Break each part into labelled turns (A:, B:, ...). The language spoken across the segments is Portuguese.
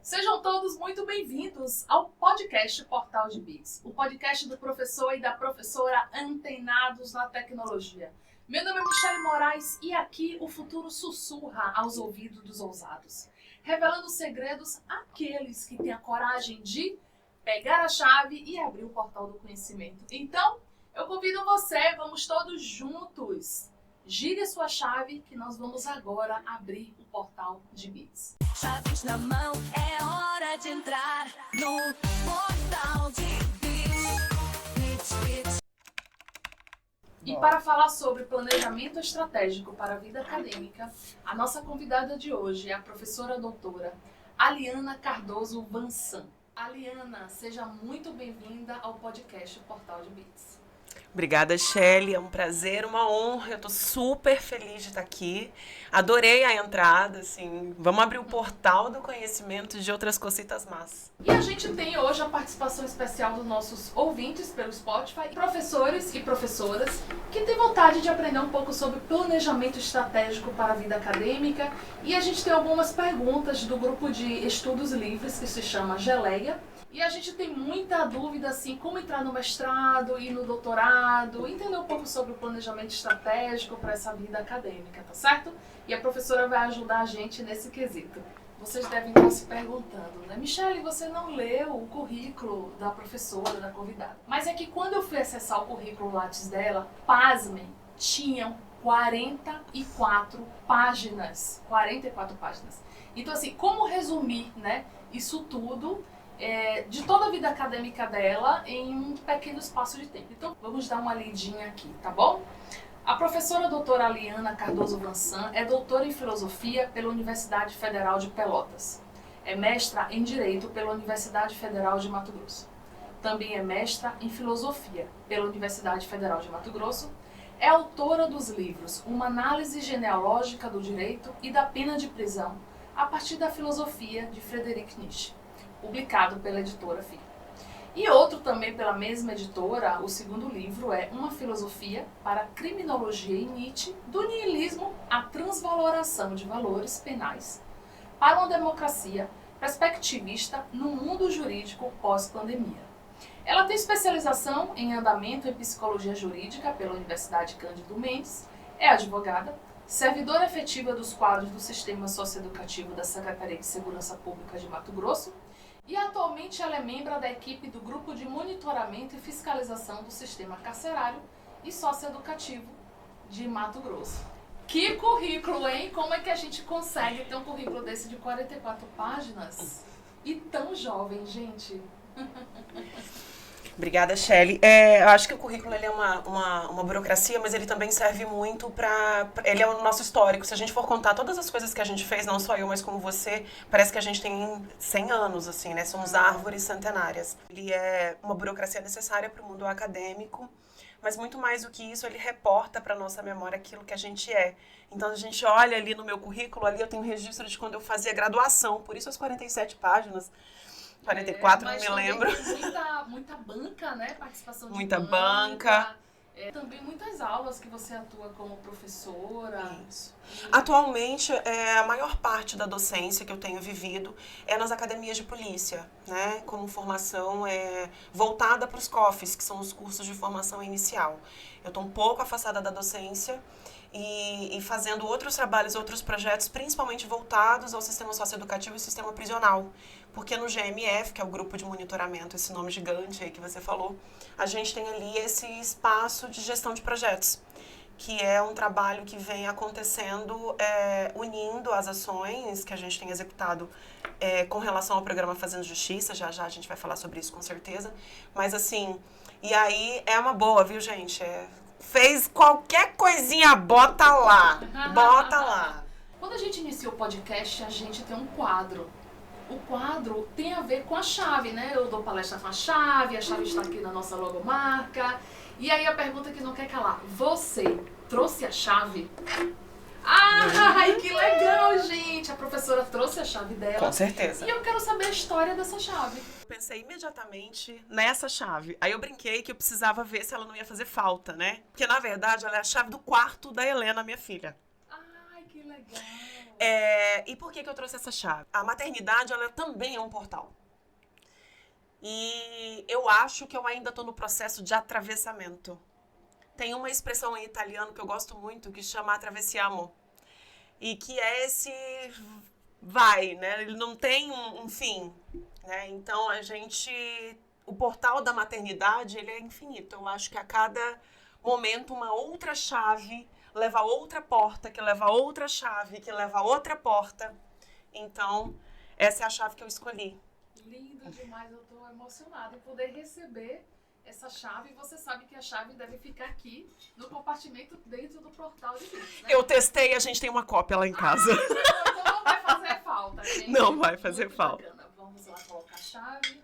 A: Sejam todos muito bem-vindos ao podcast Portal de Bits, o podcast do professor e da professora antenados na tecnologia. Meu nome é Michele Moraes e aqui o futuro sussurra aos ouvidos dos ousados, revelando segredos àqueles que têm a coragem de pegar a chave e abrir o portal do conhecimento. Então, eu convido você, vamos todos juntos. Gire a sua chave que nós vamos agora abrir o portal de Bits.
B: Chaves na mão, é hora de entrar no portal de Bits.
A: E para falar sobre planejamento estratégico para a vida acadêmica, a nossa convidada de hoje é a professora doutora Aliana Cardoso Vansan. Aliana, seja muito bem-vinda ao podcast Portal de Bits.
C: Obrigada, Shelly. É um prazer, uma honra. Eu tô super feliz de estar aqui. Adorei a entrada, assim. Vamos abrir o portal do conhecimento de outras cositas más.
A: E a gente tem hoje a participação especial dos nossos ouvintes pelo Spotify, professores e professoras que têm vontade de aprender um pouco sobre planejamento estratégico para a vida acadêmica. E a gente tem algumas perguntas do grupo de estudos livres que se chama Geleia. E a gente tem muita dúvida, assim, como entrar no mestrado e no doutorado, entender um pouco sobre o planejamento estratégico para essa vida acadêmica, tá certo? E a professora vai ajudar a gente nesse quesito. Vocês devem estar se perguntando, né? Michele, você não leu o currículo da professora, da convidada. Mas é que quando eu fui acessar o currículo Lattes dela, pasmem, tinham 44 páginas. 44 páginas. Então, assim, como resumir, né, isso tudo de toda a vida acadêmica dela em um pequeno espaço de tempo. Então, vamos dar uma lidinha aqui, tá bom? A professora doutora Aliana Cardoso Vansan é doutora em Filosofia pela Universidade Federal de Pelotas. É mestra em Direito pela Universidade Federal de Mato Grosso. Também é mestra em Filosofia pela Universidade Federal de Mato Grosso. É autora dos livros Uma Análise Genealógica do Direito e da Pena de Prisão, a partir da filosofia de Friedrich Nietzsche, publicado pela editora FIA. E outro também pela mesma editora, o segundo livro é Uma Filosofia para a Criminologia e Nietzsche, do niilismo à transvaloração de valores penais, para uma democracia perspectivista no mundo jurídico pós-pandemia. Ela tem especialização em andamento em psicologia jurídica pela Universidade Cândido Mendes, é advogada, servidora efetiva dos quadros do Sistema Socioeducativo da Secretaria de Segurança Pública de Mato Grosso, e atualmente ela é membro da equipe do Grupo de Monitoramento e Fiscalização do Sistema Carcerário e Socioeducativo de Mato Grosso. Que currículo, hein? Como é que a gente consegue ter um currículo desse de 44 páginas e tão jovem, gente?
C: Obrigada, Shelly. Eu acho que o currículo ele é uma burocracia, mas ele também serve muito para... Ele é o nosso histórico. Se a gente for contar todas as coisas que a gente fez, não só eu, mas como você, parece que a gente tem 100 anos, assim, né? Somos árvores centenárias. Ele é uma burocracia necessária para o mundo acadêmico, mas muito mais do que isso, ele reporta para a nossa memória aquilo que a gente é. Então, a gente olha ali no meu currículo, ali eu tenho um registro de quando eu fazia graduação, por isso as 47 páginas. 44, não me lembro.
A: Muita banca, né? Participação de
C: muita banca.
A: Também muitas aulas que você atua como professora.
C: Isso. Atualmente, a maior parte da docência que eu tenho vivido é nas academias de polícia, né? Como formação voltada para os COFs, que são os cursos de formação inicial. Eu estou um pouco afastada da docência e fazendo outros trabalhos, outros projetos, principalmente voltados ao sistema socioeducativo e sistema prisional. Porque no GMF, que é o grupo de monitoramento, esse nome gigante aí que você falou, a gente tem ali esse espaço de gestão de projetos, que é um trabalho que vem acontecendo, unindo as ações que a gente tem executado com relação ao programa Fazendo Justiça, já a gente vai falar sobre isso com certeza, mas assim, e aí é uma boa, viu, gente? Fez qualquer coisinha, bota lá, bota lá.
A: Quando a gente inicia o podcast, a gente tem um quadro. O quadro tem a ver com a chave, né? Eu dou palestra com a chave está aqui na nossa logomarca. E aí a pergunta que não quer calar, você trouxe a chave? Ai, que legal, gente! A professora trouxe a chave dela.
C: Com certeza.
A: E eu quero saber a história dessa chave.
C: Pensei imediatamente nessa chave. Aí eu brinquei que eu precisava ver se ela não ia fazer falta, né? Porque, na verdade, ela é a chave do quarto da Helena, minha filha.
A: Ai, que legal!
C: E por que eu trouxe essa chave? A maternidade, ela também é um portal. E eu acho que eu ainda estou no processo de atravessamento. Tem uma expressão em italiano que eu gosto muito, que chama atravessiamo. E que é esse vai, né? Ele não tem um fim, né? Então, o portal da maternidade, ele é infinito. Eu acho que a cada momento, uma outra chave leva a outra porta, que leva a outra chave, que leva a outra porta. Então, essa é a chave que eu escolhi.
A: Lindo demais, eu estou emocionada em poder receber essa chave. Você sabe que a chave deve ficar aqui no compartimento dentro do portal de Deus, né?
C: Eu testei, a gente tem uma cópia lá em casa.
A: Então não vai fazer falta, gente.
C: Não vai fazer
A: Muito
C: falta.
A: Bacana. Vamos lá colocar a chave.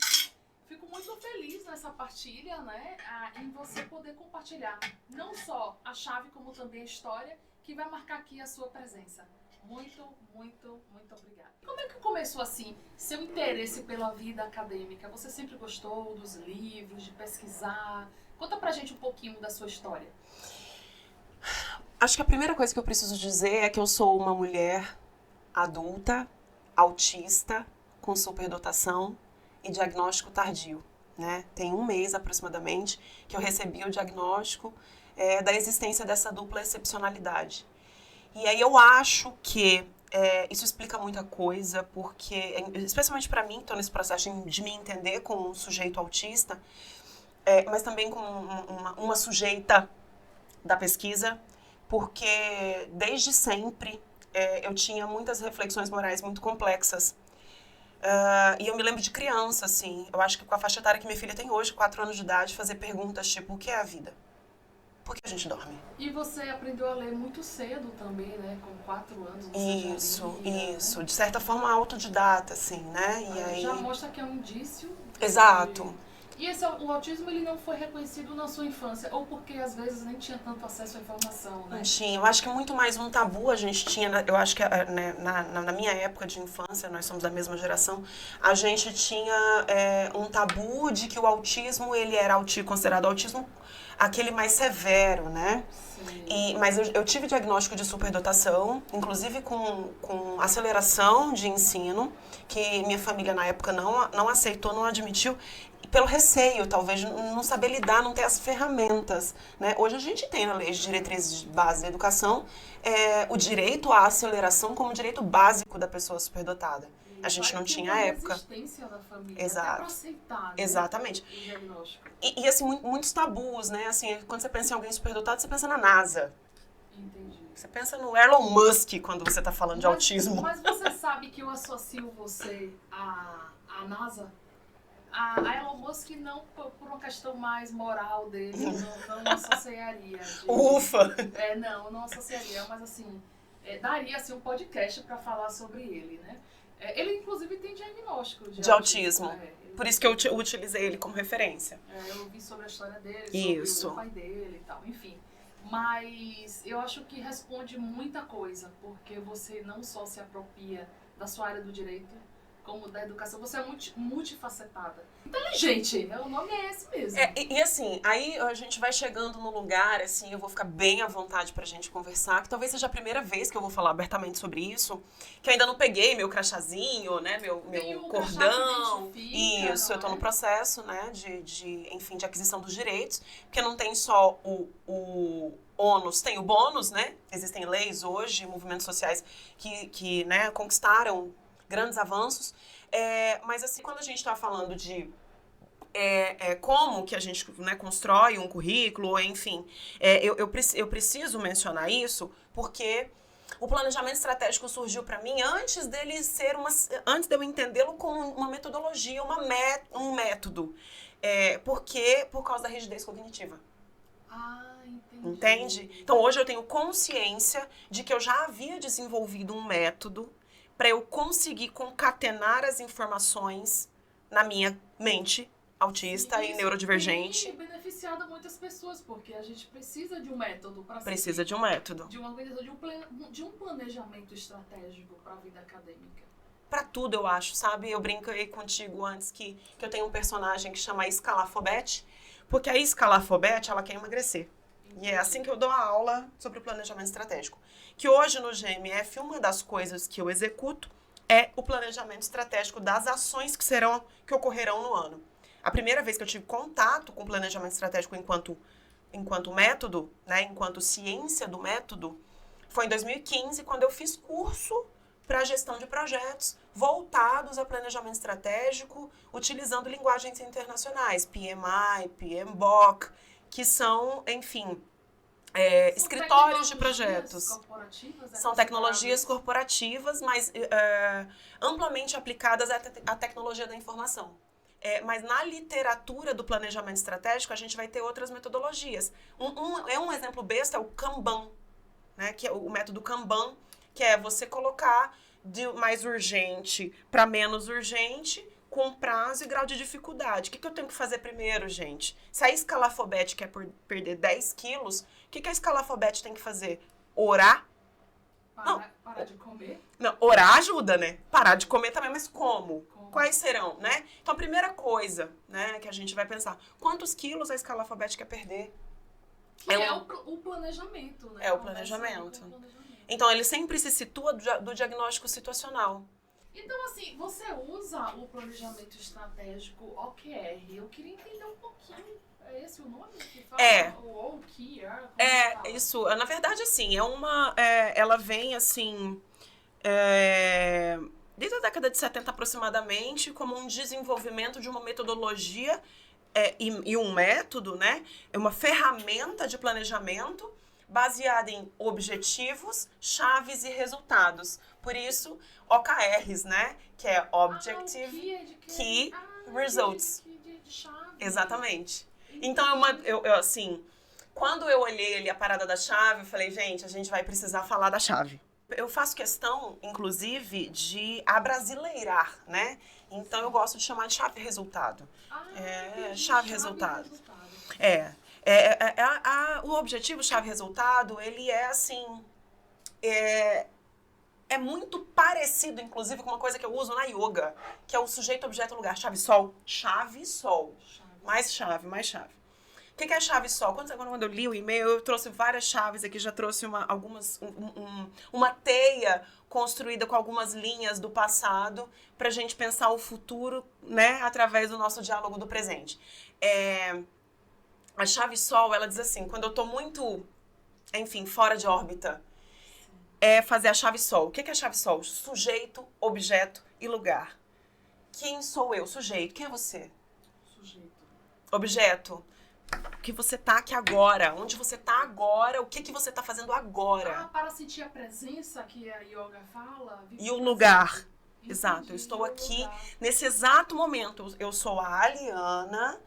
A: Fico muito feliz nessa partilha, né? Em você poder compartilhar não só a chave, como também a história que vai marcar aqui a sua presença. Muito, muito, muito obrigada. Como é que começou assim seu interesse pela vida acadêmica? Você sempre gostou dos livros, de pesquisar? Conta pra gente um pouquinho da sua história.
C: Acho que a primeira coisa que eu preciso dizer é que eu sou uma mulher adulta, autista, com superdotação e diagnóstico tardio, né? Tem 1 mês aproximadamente que eu recebi o diagnóstico da existência dessa dupla excepcionalidade. E aí eu acho que isso explica muita coisa, porque, especialmente para mim, estou nesse processo de me entender como um sujeito autista, mas também como uma sujeita da pesquisa, porque desde sempre eu tinha muitas reflexões morais muito complexas. E eu me lembro de criança, assim, eu acho que com a faixa etária que minha filha tem hoje, 4 anos de idade, fazer perguntas tipo, o que é a vida? Por que a gente dorme?
A: E você aprendeu a ler muito cedo também, né? Com 4 anos você
C: Isso,
A: já lia,
C: isso.
A: Né?
C: De certa forma autodidata, assim, né? E aí...
A: Já mostra que é um indício.
C: Exato.
A: E o autismo, ele não foi reconhecido na sua infância, ou porque às vezes nem tinha tanto acesso à informação, né?
C: Não tinha. Eu acho que muito mais um tabu a gente tinha, eu acho que né, na minha época de infância, nós somos da mesma geração, a gente tinha um tabu de que o autismo, ele era considerado autismo aquele mais severo, né? Mas eu tive diagnóstico de superdotação, inclusive com aceleração de ensino, que minha família na época não aceitou, não admitiu, pelo receio, talvez, não saber lidar, não ter as ferramentas, né? Hoje a gente tem na Lei de Diretrizes de Base da Educação o direito à aceleração como direito básico da pessoa superdotada. A gente não tinha à época.
A: Resistência da família,
C: Exato.
A: até pra aceitar, né?
C: Exatamente.
A: O diagnóstico.
C: E assim, muitos tabus, né? Assim, quando você pensa em alguém superdotado, você pensa na NASA.
A: Entendi.
C: Você pensa no Elon Musk quando você está falando de autismo.
A: Mas você sabe que eu associo você à NASA? A Elon Musk não por uma questão mais moral dele, não associaria.
C: Ufa!
A: Não associaria, mas assim, daria assim, um podcast para falar sobre ele, né? Ele inclusive tem diagnóstico de
C: autismo. Por isso que eu utilizei ele como referência.
A: Eu ouvi sobre a história dele,
C: Isso.
A: sobre o pai dele e tal, enfim. Mas eu acho que responde muita coisa, porque você não só se apropria da sua área do direito, como da educação, você é multifacetada. Inteligente, o nome é esse mesmo.
C: E assim, aí a gente vai chegando no lugar, assim, eu vou ficar bem à vontade pra gente conversar, que talvez seja a primeira vez que eu vou falar abertamente sobre isso, que eu ainda não peguei meu crachazinho, né, meu cordão. Isso, eu tô no processo, né, enfim, de aquisição dos direitos, porque não tem só o ônus, tem o bônus, né, existem leis hoje, movimentos sociais que né, conquistaram grandes avanços, mas assim, quando a gente está falando de como que a gente, né, constrói um currículo, ou enfim, eu preciso mencionar isso porque o planejamento estratégico surgiu para mim antes antes de eu entendê-lo como uma metodologia, um método, por causa da rigidez cognitiva.
A: Entendi.
C: Entende? Então hoje eu tenho consciência de que eu já havia desenvolvido um método para eu conseguir concatenar as informações na minha mente autista e neurodivergente.
A: Tem beneficiado muitas pessoas, porque a gente precisa de um método para
C: Precisa de um método.
A: De uma organização, de um planejamento estratégico para a vida acadêmica.
C: Para tudo, eu acho, sabe? Eu brinquei contigo antes que eu tenho um personagem que chama Escalafobete, porque a Escalafobete, ela quer emagrecer. E é assim que eu dou a aula sobre o planejamento estratégico. Que hoje no GMF, uma das coisas que eu executo é o planejamento estratégico das ações que ocorrerão no ano. A primeira vez que eu tive contato com o planejamento estratégico enquanto método, né, enquanto ciência do método, foi em 2015, quando eu fiz curso para gestão de projetos voltados a planejamento estratégico, utilizando linguagens internacionais, PMI, PMBOK, que são, enfim, escritórios de projetos. São tecnologias corporativas, mas amplamente aplicadas à tecnologia da informação. Mas na literatura do planejamento estratégico, a gente vai ter outras metodologias. Um exemplo besta é o Kanban, né, que é o método Kanban, que é você colocar de mais urgente para menos urgente, com prazo e grau de dificuldade. O que eu tenho que fazer primeiro, gente? Se a escalafobete quer perder 10 quilos, o que a escalafobete tem que fazer? Orar?
A: Parar de comer?
C: Não, orar ajuda, né? Parar de comer também, mas como? Quais serão, né? Então, a primeira coisa, né, que a gente vai pensar, quantos quilos a escalafobete quer perder?
A: O planejamento, né?
C: É o planejamento. Então, ele sempre se situa do diagnóstico situacional.
A: Então, assim, você usa o planejamento estratégico OKR. Eu queria entender um pouquinho. É esse o nome que fala? O OKR?
C: Isso. Na verdade, assim, ela vem, assim, desde a década de 70 aproximadamente, como um desenvolvimento de uma metodologia e um método, né? É uma ferramenta de planejamento baseada em objetivos, chaves e resultados. Por isso, OKRs, né? Que é Objective, Key, Results. Exatamente. Então, assim, quando eu olhei ali a parada da chave, eu falei, gente, a gente vai precisar falar da chave. Eu faço questão, inclusive, de abrasileirar, né? Então, eu gosto de chamar de chave-resultado. Chave-resultado. O objetivo chave-resultado, ele é assim, é muito parecido, inclusive, com uma coisa que eu uso na yoga, que é o sujeito-objeto-lugar, chave-sol. Chave-sol. Mais chave, mais chave. O que é chave-sol? Quando eu li o e-mail, eu trouxe várias chaves aqui, já trouxe uma teia construída com algumas linhas do passado pra gente pensar o futuro, né, através do nosso diálogo do presente. A chave-sol, ela diz assim, quando eu tô muito, enfim, fora de órbita, é fazer a chave-sol. O que é chave-sol? Sujeito, objeto e lugar. Quem sou eu? Sujeito. Quem é você?
A: Sujeito.
C: Objeto. O que você tá aqui agora? Onde você tá agora? O que você tá fazendo agora?
A: Para sentir a presença que a yoga fala.
C: E o lugar. Exato. Eu estou aqui nesse exato momento. Eu sou a Aliana,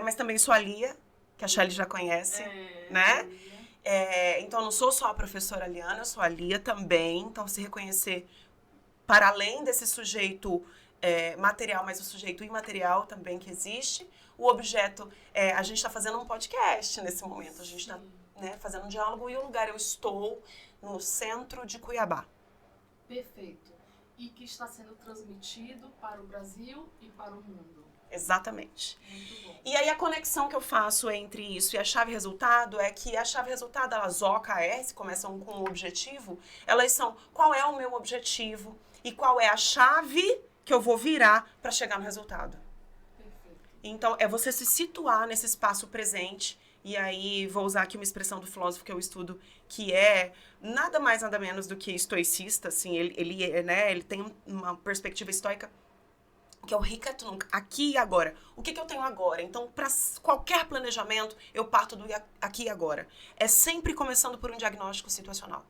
C: mas também sou a Lia, que a Shelly já conhece, né? Então, eu não sou só a professora Aliana, eu sou a Lia também. Então, se reconhecer para além desse sujeito material, mas o sujeito imaterial também que existe. O objeto, a gente está fazendo um podcast nesse momento, a gente está fazendo um diálogo e o lugar, eu estou no centro de Cuiabá.
A: Perfeito. E que está sendo transmitido para o Brasil e para o mundo.
C: Exatamente.
A: Muito bom.
C: E aí a conexão que eu faço entre isso e a chave resultado é que a chave resultado, elas OKRs, começam com um objetivo, elas são qual é o meu objetivo e qual é a chave que eu vou virar para chegar no resultado.
A: Perfeito.
C: Então, é você se situar nesse espaço presente, e aí vou usar aqui uma expressão do filósofo que eu estudo, que é nada mais, nada menos do que estoicista, assim, ele tem uma perspectiva estoica, que é o hic et nunc, aqui e agora. O que eu tenho agora? Então, para qualquer planejamento, eu parto do aqui e agora. É sempre começando por um diagnóstico situacional.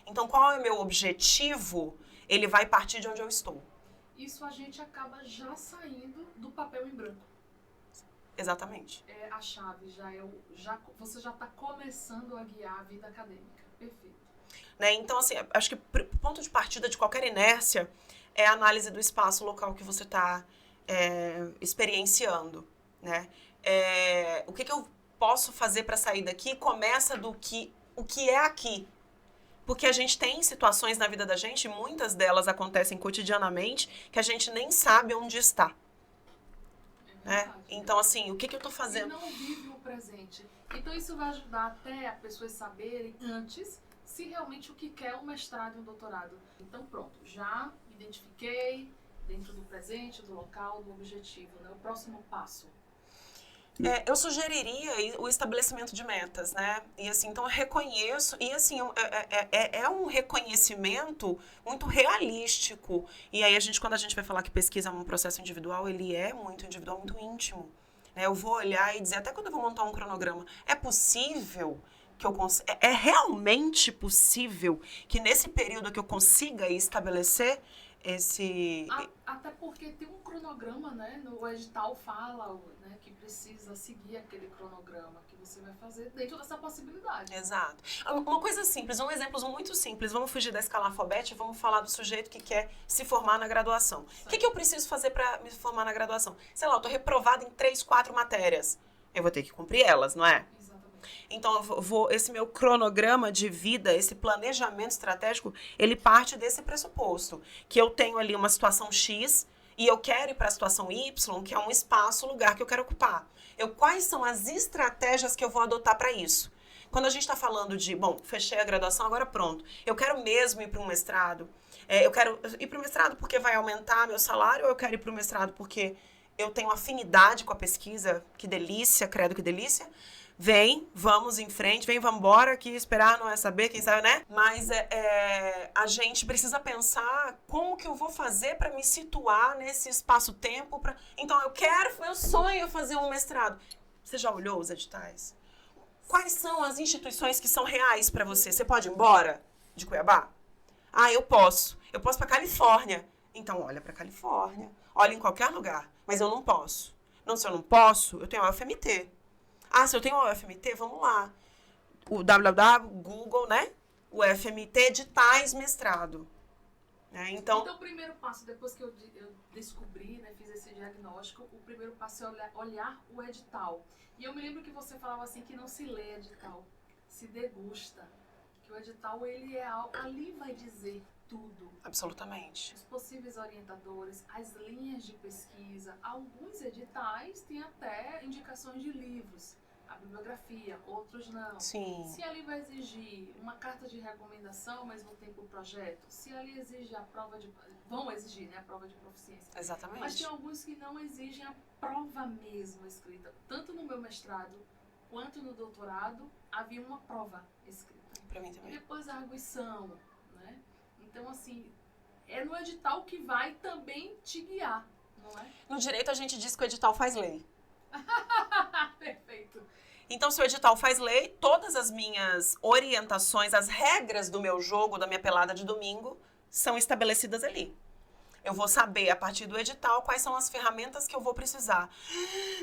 C: Então, qual é o meu objetivo? Ele vai partir de onde eu estou.
A: Isso a gente acaba já saindo do papel em branco.
C: Exatamente.
A: A chave você já está começando a guiar a vida acadêmica. Perfeito.
C: Né? Então, assim, acho que o ponto de partida de qualquer inércia é a análise do espaço local que você está experienciando, né? O que eu posso fazer para sair daqui começa o que é aqui. Porque a gente tem situações na vida da gente, muitas delas acontecem cotidianamente, que a gente nem sabe onde está. né?
A: Verdade.
C: Então, assim, o que eu tô
A: E
C: fazendo?
A: não vive o presente. Então isso vai ajudar até as pessoas saberem antes se realmente o que quer é um mestrado e um doutorado. Então pronto, já identifiquei dentro do presente, do local, do objetivo, né? O próximo passo.
C: Eu sugeriria o estabelecimento de metas, né? E assim, então eu reconheço, e assim, é um reconhecimento muito realístico. E aí quando a gente vai falar que pesquisa é um processo individual, ele é muito individual, muito íntimo. Né? Eu vou olhar e dizer, até quando eu vou montar um cronograma, é possível que eu consiga, é realmente possível que nesse período que eu consiga estabelecer esse...
A: Até porque tem um cronograma, né? No edital fala, né, que precisa seguir aquele cronograma que você vai fazer dentro dessa possibilidade.
C: Exato. Uma coisa simples, um exemplo muito simples. Vamos fugir da escala alfabética e vamos falar do sujeito que quer se formar na graduação. O que eu preciso fazer para me formar na graduação? Sei lá, eu tô reprovada em 3, 4 matérias. Eu vou ter que cumprir elas, não é?
A: Exatamente.
C: Então, esse meu cronograma de vida, esse planejamento estratégico, ele parte desse pressuposto. Que eu tenho ali uma situação X e eu quero ir para a situação Y, que é um espaço, um lugar que eu quero ocupar. Quais são as estratégias que eu vou adotar para isso? Quando a gente está falando de, bom, fechei a graduação, agora pronto. Eu quero mesmo ir para um mestrado. Eu quero ir para o mestrado porque vai aumentar meu salário, ou eu quero ir para o mestrado porque eu tenho afinidade com a pesquisa? Que delícia, credo, que delícia. Vem, vamos em frente, vamos embora, que esperar não é saber, quem sabe, né? Mas a gente precisa pensar como que eu vou fazer para me situar nesse espaço-tempo. Então, meu sonho é fazer um mestrado. Você já olhou os editais? Quais são as instituições que são reais para você? Você pode ir embora de Cuiabá? Ah, eu posso. Eu posso para Califórnia. Então, olha para Califórnia. Olha em qualquer lugar. Mas eu não posso. Não, se eu não posso, eu tenho a UFMT. Ah, se eu tenho a UFMT, vamos lá. O www, Google, né? O UFMT, editais, mestrado.
A: Então, o primeiro passo, depois que eu descobri, né, fiz esse diagnóstico, o primeiro passo é olhar o edital. E eu me lembro que você falava assim, que não se lê edital, se degusta. Que o edital, ele ali vai dizer tudo.
C: Absolutamente.
A: Os possíveis orientadores, as linhas de pesquisa. Alguns editais têm até indicações de livros, a bibliografia, outros não.
C: Sim.
A: Se ali vai exigir uma carta de recomendação, ao mesmo tempo o projeto, se ali exige a prova de... Vão exigir, né, a prova de proficiência.
C: Exatamente.
A: Mas tem alguns que não exigem a prova mesmo escrita. Tanto no meu mestrado, quanto no doutorado, havia uma prova escrita.
C: Pra mim também.
A: E depois a arguição, né? Então, assim, é no edital que vai também te guiar, não é?
C: No direito, a gente diz que o edital faz lei.
A: Perfeito.
C: Então, se o edital faz lei, todas as minhas orientações, as regras do meu jogo, da minha pelada de domingo, são estabelecidas ali. Eu vou saber, a partir do edital, quais são as ferramentas que eu vou precisar.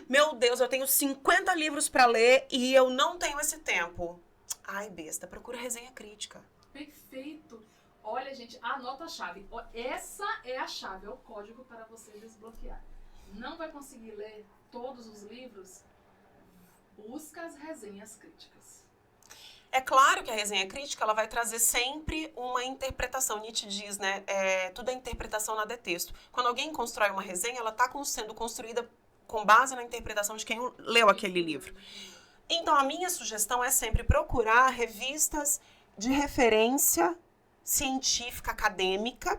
C: Meu Deus, eu tenho 50 livros para ler e eu não tenho esse tempo. Ai, besta, procura resenha crítica.
A: Perfeito. Olha, gente, anota a chave. Essa é a chave, é o código para você desbloquear. Não vai conseguir ler todos os livros? Busca as resenhas críticas.
C: É claro que a resenha crítica ela vai trazer sempre uma interpretação. Nietzsche diz, né? Tudo é interpretação, nada é texto. Quando alguém constrói uma resenha, ela está sendo construída com base na interpretação de quem leu aquele livro. Então, a minha sugestão é sempre procurar revistas de referência científica, acadêmica,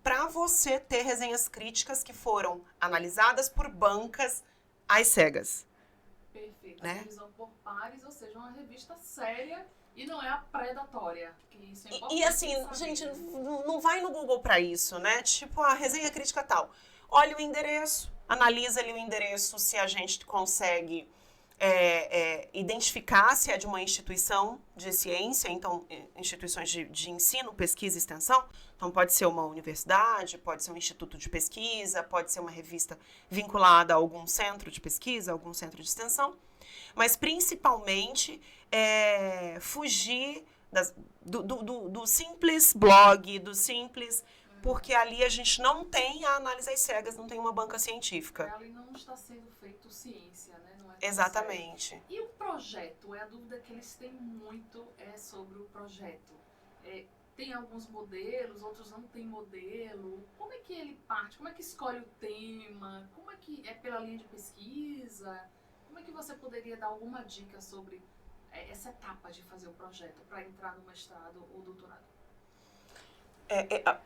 C: para você ter resenhas críticas que foram analisadas por bancas às cegas.
A: Perfeito.
C: Né?
A: Revisão por pares, ou seja, uma revista séria e não é a predatória. Que isso é
C: E assim, gente, não vai no Google para isso, né? Tipo, a resenha crítica tal. Olha o endereço, analisa ali o endereço, se a gente consegue identificar se é de uma instituição de ciência, então instituições de ensino, pesquisa e extensão. Então pode ser uma universidade, pode ser um instituto de pesquisa, pode ser uma revista vinculada a algum centro de pesquisa, algum centro de extensão. Mas principalmente fugir do simples blog, do simples... Porque ali a gente não tem a análise às cegas, não tem uma banca científica.
A: Ali não está sendo feito ciência, né? Não é
C: Exatamente.
A: Sério. E o projeto? A dúvida que eles têm muito é sobre o projeto. tem alguns modelos, outros não tem modelo. Como é que ele parte? Como é que escolhe o tema? Como é que é pela linha de pesquisa? Como é que você poderia dar alguma dica sobre essa etapa de fazer o projeto para entrar no mestrado ou doutorado?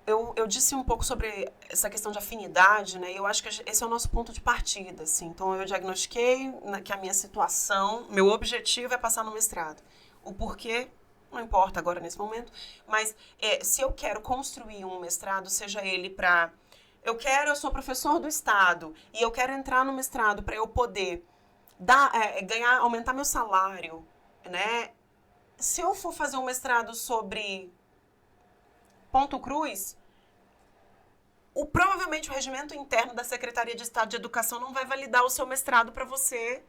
C: Eu disse um pouco sobre essa questão de afinidade, né? Eu acho que esse é o nosso ponto de partida, assim. Então, eu diagnostiquei que a minha situação, meu objetivo é passar no mestrado. O porquê, não importa agora nesse momento, mas se eu quero construir um mestrado, seja ele para... Eu sou professor do Estado e eu quero entrar no mestrado para eu poder aumentar meu salário, né? Se eu for fazer um mestrado sobre ponto cruz, provavelmente o regimento interno da Secretaria de Estado de Educação não vai validar o seu mestrado para você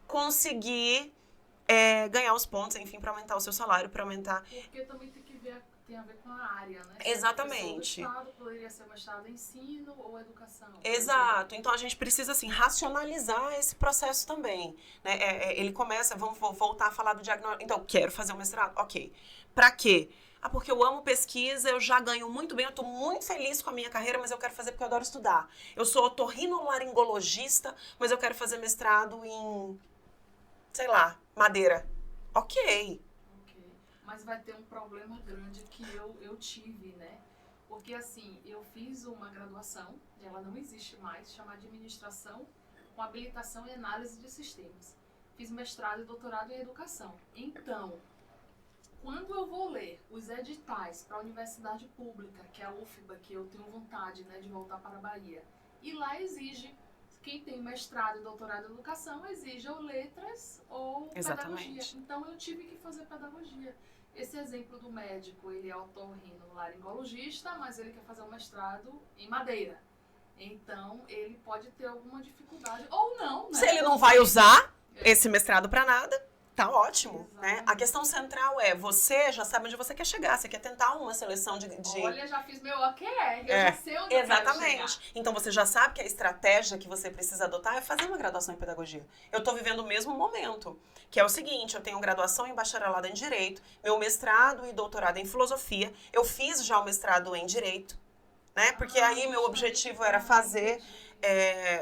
C: conseguir ganhar os pontos, enfim, para aumentar o seu salário, para aumentar...
A: Porque também tem a ver com a área, né?
C: Exatamente.
A: O Estado poderia ser mestrado em ensino ou educação.
C: Exato. Então, a gente precisa, assim, racionalizar esse processo também. Né? Ele começa, vamos voltar a falar do diagnóstico. Então, quero fazer um mestrado? Ok. Para quê? Porque eu amo pesquisa, eu já ganho muito bem, eu estou muito feliz com a minha carreira, mas eu quero fazer porque eu adoro estudar. Eu sou otorrinolaringologista, mas eu quero fazer mestrado em, sei lá, madeira. Ok.
A: Mas vai ter um problema grande que eu tive, né? Porque, assim, eu fiz uma graduação, ela não existe mais, chamada de administração com habilitação e análise de sistemas. Fiz mestrado e doutorado em educação. Então, quando eu vou ler os editais para a universidade pública, que é a UFBA, que eu tenho vontade, né, de voltar para a Bahia, e lá exige, quem tem mestrado e doutorado em educação, exige ou letras ou pedagogia. Então, eu tive que fazer pedagogia. Esse exemplo do médico, ele é otorrinolaringologista, mas ele quer fazer um mestrado em madeira. Então, ele pode ter alguma dificuldade, ou não, né?
C: Se ele não vai usar esse mestrado para nada, tá ótimo, né? A questão central você já sabe onde você quer chegar, você quer tentar uma seleção de...
A: Olha, já fiz meu OQR, eu já sei onde eu quero chegar.
C: Então, você já sabe que a estratégia que você precisa adotar é fazer uma graduação em pedagogia. Eu tô vivendo o mesmo momento, que é o seguinte, eu tenho graduação em bacharelado em Direito, meu mestrado e doutorado em Filosofia, eu fiz já o mestrado em Direito, né? Porque aí meu objetivo era fazer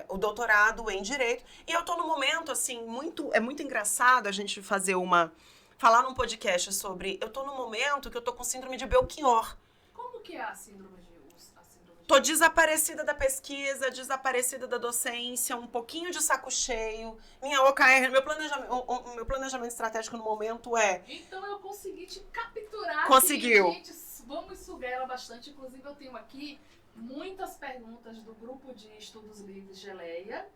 C: o doutorado em Direito. E eu tô num momento, assim, é muito engraçado a gente falar num podcast sobre... Eu tô num momento que eu tô com síndrome de Belchior.
A: Como que é a síndrome de
C: Tô desaparecida da pesquisa, desaparecida da docência, um pouquinho de saco cheio. Minha OKR, meu planejamento estratégico no momento é...
A: Então eu consegui te capturar.
C: Conseguiu.
A: Aqui, gente, vamos sugar ela bastante. Inclusive eu tenho aqui muitas perguntas do grupo de estudos livres Geleia.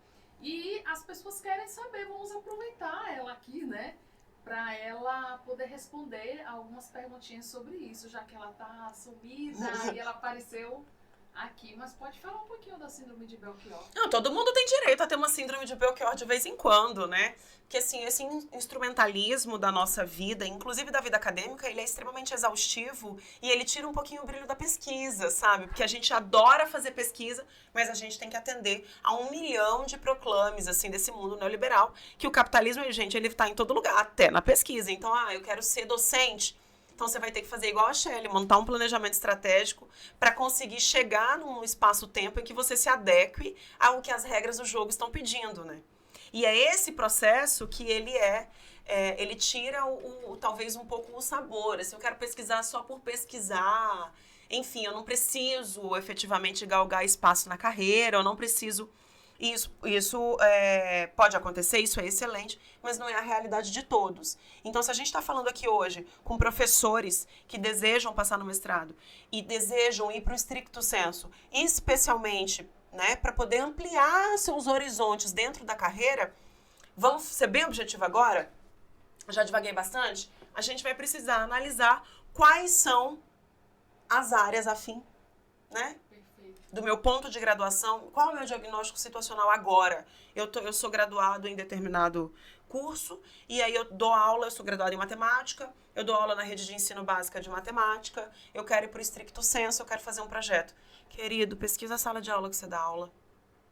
A: E as pessoas querem saber, vamos aproveitar ela aqui, né? Para ela poder responder algumas perguntinhas sobre isso, já que ela tá sumida e ela apareceu aqui, mas pode falar um pouquinho da síndrome de Belchior.
C: Não, todo mundo tem direito a ter uma síndrome de Belchior de vez em quando, né? Porque, assim, esse instrumentalismo da nossa vida, inclusive da vida acadêmica, ele é extremamente exaustivo e ele tira um pouquinho o brilho da pesquisa, sabe? Porque a gente adora fazer pesquisa, mas a gente tem que atender a 1 milhão de proclames, assim, desse mundo neoliberal, que o capitalismo, gente, ele tá em todo lugar, até na pesquisa. Então, eu quero ser docente. Então, você vai ter que fazer igual a Shelley, montar um planejamento estratégico para conseguir chegar num espaço-tempo em que você se adeque ao que as regras do jogo estão pedindo, né? E é esse processo que ele tira talvez um pouco o sabor. Assim, eu quero pesquisar só por pesquisar. Enfim, eu não preciso efetivamente galgar espaço na carreira, eu não preciso... Isso pode acontecer, isso é excelente, mas não é a realidade de todos. Então, se a gente está falando aqui hoje com professores que desejam passar no mestrado e desejam ir para o stricto sensu, especialmente, né, para poder ampliar seus horizontes dentro da carreira, vamos ser bem objetivo agora? Já divaguei bastante. A gente vai precisar analisar quais são as áreas afim, né? Do meu ponto de graduação, qual é o meu diagnóstico situacional agora? Eu sou graduado em determinado curso, e aí eu dou aula, eu sou graduada em matemática, eu dou aula na rede de ensino básica de matemática, eu quero ir para o stricto sensu, eu quero fazer um projeto. Querido, pesquisa a sala de aula que você dá aula.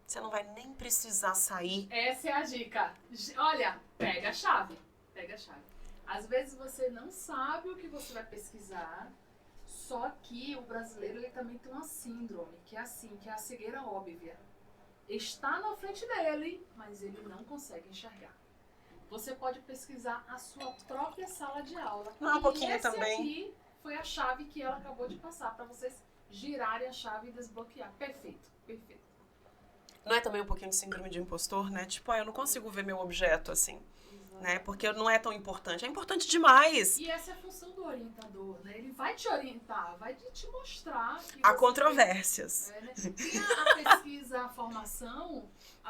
C: Você não vai nem precisar sair.
A: Essa é a dica. Olha, pega a chave. Às vezes você não sabe o que você vai pesquisar, Só que o brasileiro ele também tem uma síndrome, que é assim, que é a cegueira óbvia. Está na frente dele, mas ele não consegue enxergar. Você pode pesquisar a sua própria sala de aula.
C: Não, um pouquinho
A: esse
C: também.
A: aqui foi a chave que ela acabou de passar, para vocês girarem a chave e desbloquear. Perfeito, perfeito.
C: Não é também um pouquinho de síndrome de impostor, né? Tipo, eu não consigo ver meu objeto assim, né? Porque não é tão importante. É importante demais.
A: E essa é a função do orientador, né? Ele vai te orientar, vai te mostrar. Que
C: Há
A: você
C: controvérsias.
A: né? E a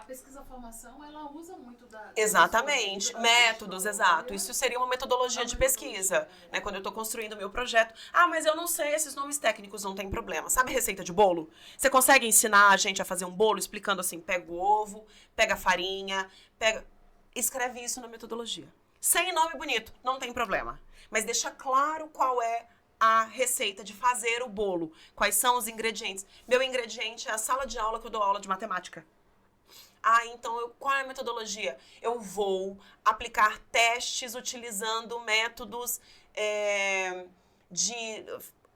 A: pesquisa-formação, ela usa muito da...
C: Exatamente.
A: da
C: Métodos,
A: história.
C: exato. Isso seria uma metodologia de pesquisa, né? Quando eu estou construindo o meu projeto. Ah, mas eu não sei esses nomes técnicos, não tem problema. Sabe receita de bolo? Você consegue ensinar a gente a fazer um bolo explicando assim, pega o ovo, pega a farinha, pega... Escreve isso na metodologia. Sem nome bonito, não tem problema. Mas deixa claro qual é a receita de fazer o bolo. Quais são os ingredientes. Meu ingrediente é a sala de aula que eu dou aula de matemática. Ah, então qual é a metodologia? Eu vou aplicar testes utilizando métodos de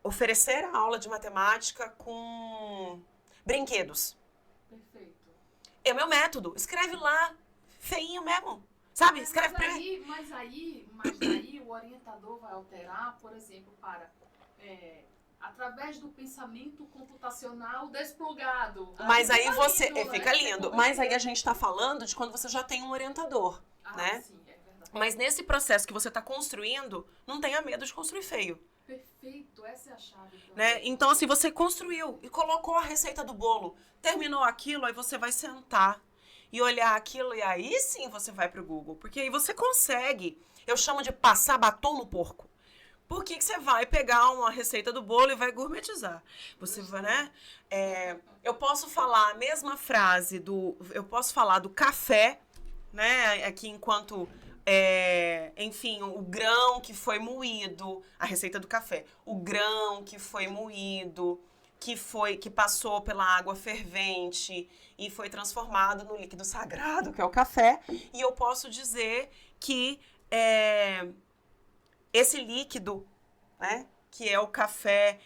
C: oferecer a aula de matemática com brinquedos.
A: Perfeito.
C: É o meu método. Escreve lá, feinho mesmo. Sabe? Escreve primeiro.
A: Mas daí o orientador vai alterar, por exemplo, para... através do pensamento computacional desplugado.
C: Mas aí você...
A: lindo,
C: fica
A: né?
C: lindo. Mas aí a gente tá falando de quando você já tem um orientador, né?
A: Sim, é verdade.
C: Mas nesse processo que você tá construindo, não tenha medo de construir feio.
A: Perfeito, essa é a chave.
C: Né? Então, assim, você construiu e colocou a receita do bolo. Terminou aquilo, aí você vai sentar e olhar aquilo e aí sim você vai pro Google. Porque aí você consegue, eu chamo de passar batom no porco. Por que você vai pegar uma receita do bolo e vai gourmetizar? Você vai, né? Eu posso falar a mesma frase eu posso falar do café, né? Aqui enquanto, enfim, o grão que foi moído, a receita do café. O grão que foi moído, que passou pela água fervente e foi transformado no líquido sagrado, que é o café. E eu posso dizer que esse líquido, né, que é o café,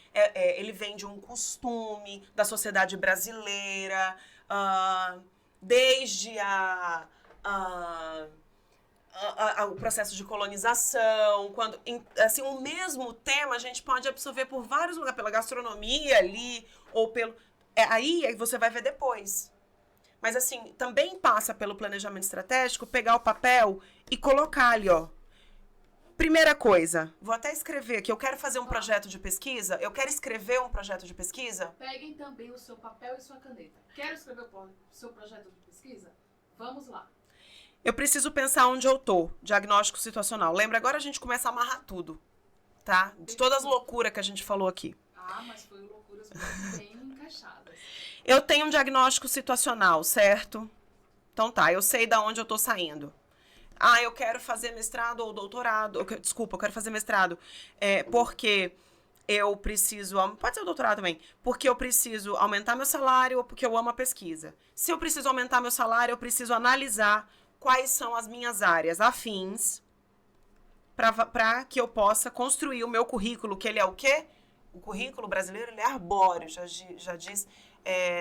C: ele vem de um costume da sociedade brasileira, desde o processo de colonização, quando, assim, o mesmo tema a gente pode absorver por vários lugares, pela gastronomia ali, ou pelo... aí você vai ver depois. Mas, assim, também passa pelo planejamento estratégico, pegar o papel e colocar ali, ó. Primeira coisa, vou até escrever aqui, eu quero fazer um projeto de pesquisa, eu quero escrever um projeto de pesquisa.
A: Peguem também o seu papel e sua caneta. Quer escrever o seu projeto de pesquisa? Vamos lá.
C: Eu preciso pensar onde eu tô, diagnóstico situacional. Lembra, agora a gente começa a amarrar tudo, tá? De todas as loucuras que a gente falou aqui.
A: Mas foi loucuras bem encaixadas.
C: Eu tenho um diagnóstico situacional, certo? Então tá, eu sei da onde eu tô saindo. Eu quero fazer mestrado ou doutorado. Desculpa, eu quero fazer mestrado. Porque eu preciso... Pode ser o doutorado também. Porque eu preciso aumentar meu salário ou porque eu amo a pesquisa. Se eu preciso aumentar meu salário, eu preciso analisar quais são as minhas áreas afins para que eu possa construir o meu currículo, que ele é o quê? O currículo brasileiro, ele é arbóreo, já diz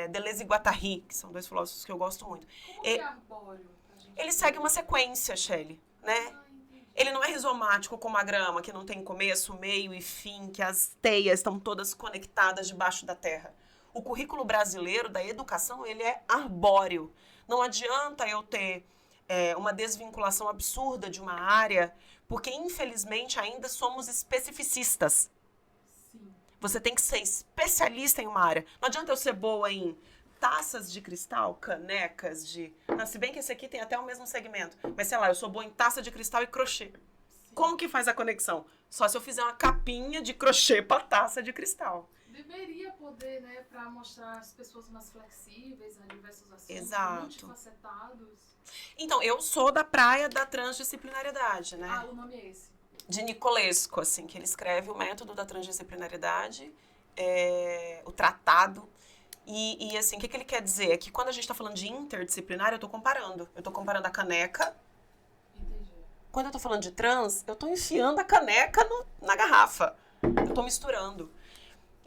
C: Deleuze e Guattari, que são dois filósofos que eu gosto muito.
A: Como que é arbóreo?
C: Ele segue uma sequência, Shelley, né? Ele não é rizomático como a grama, que não tem começo, meio e fim, que as teias estão todas conectadas debaixo da terra. O currículo brasileiro da educação, ele é arbóreo. Não adianta eu ter uma desvinculação absurda de uma área, porque infelizmente ainda somos especificistas.
A: Sim.
C: Você tem que ser especialista em uma área. Não adianta eu ser boa em taças de cristal, canecas de... Não, se bem que esse aqui tem até o mesmo segmento. Mas sei lá, eu sou boa em taça de cristal e crochê. Sim. Como que faz a conexão? Só se eu fizer uma capinha de crochê pra taça de cristal.
A: Deveria poder, né, pra mostrar as pessoas mais flexíveis a diversos assuntos,
C: exato,
A: multifacetados.
C: Então, eu sou da praia da transdisciplinariedade, né?
A: O nome é esse.
C: De Nicolesco, assim, que ele escreve o método da transdisciplinariedade, o tratado. E assim, o que ele quer dizer? É que quando a gente tá falando de interdisciplinar, eu tô comparando. Eu tô comparando a caneca.
A: Entendi.
C: Quando eu tô falando de trans, eu tô enfiando a caneca na garrafa. Eu tô misturando.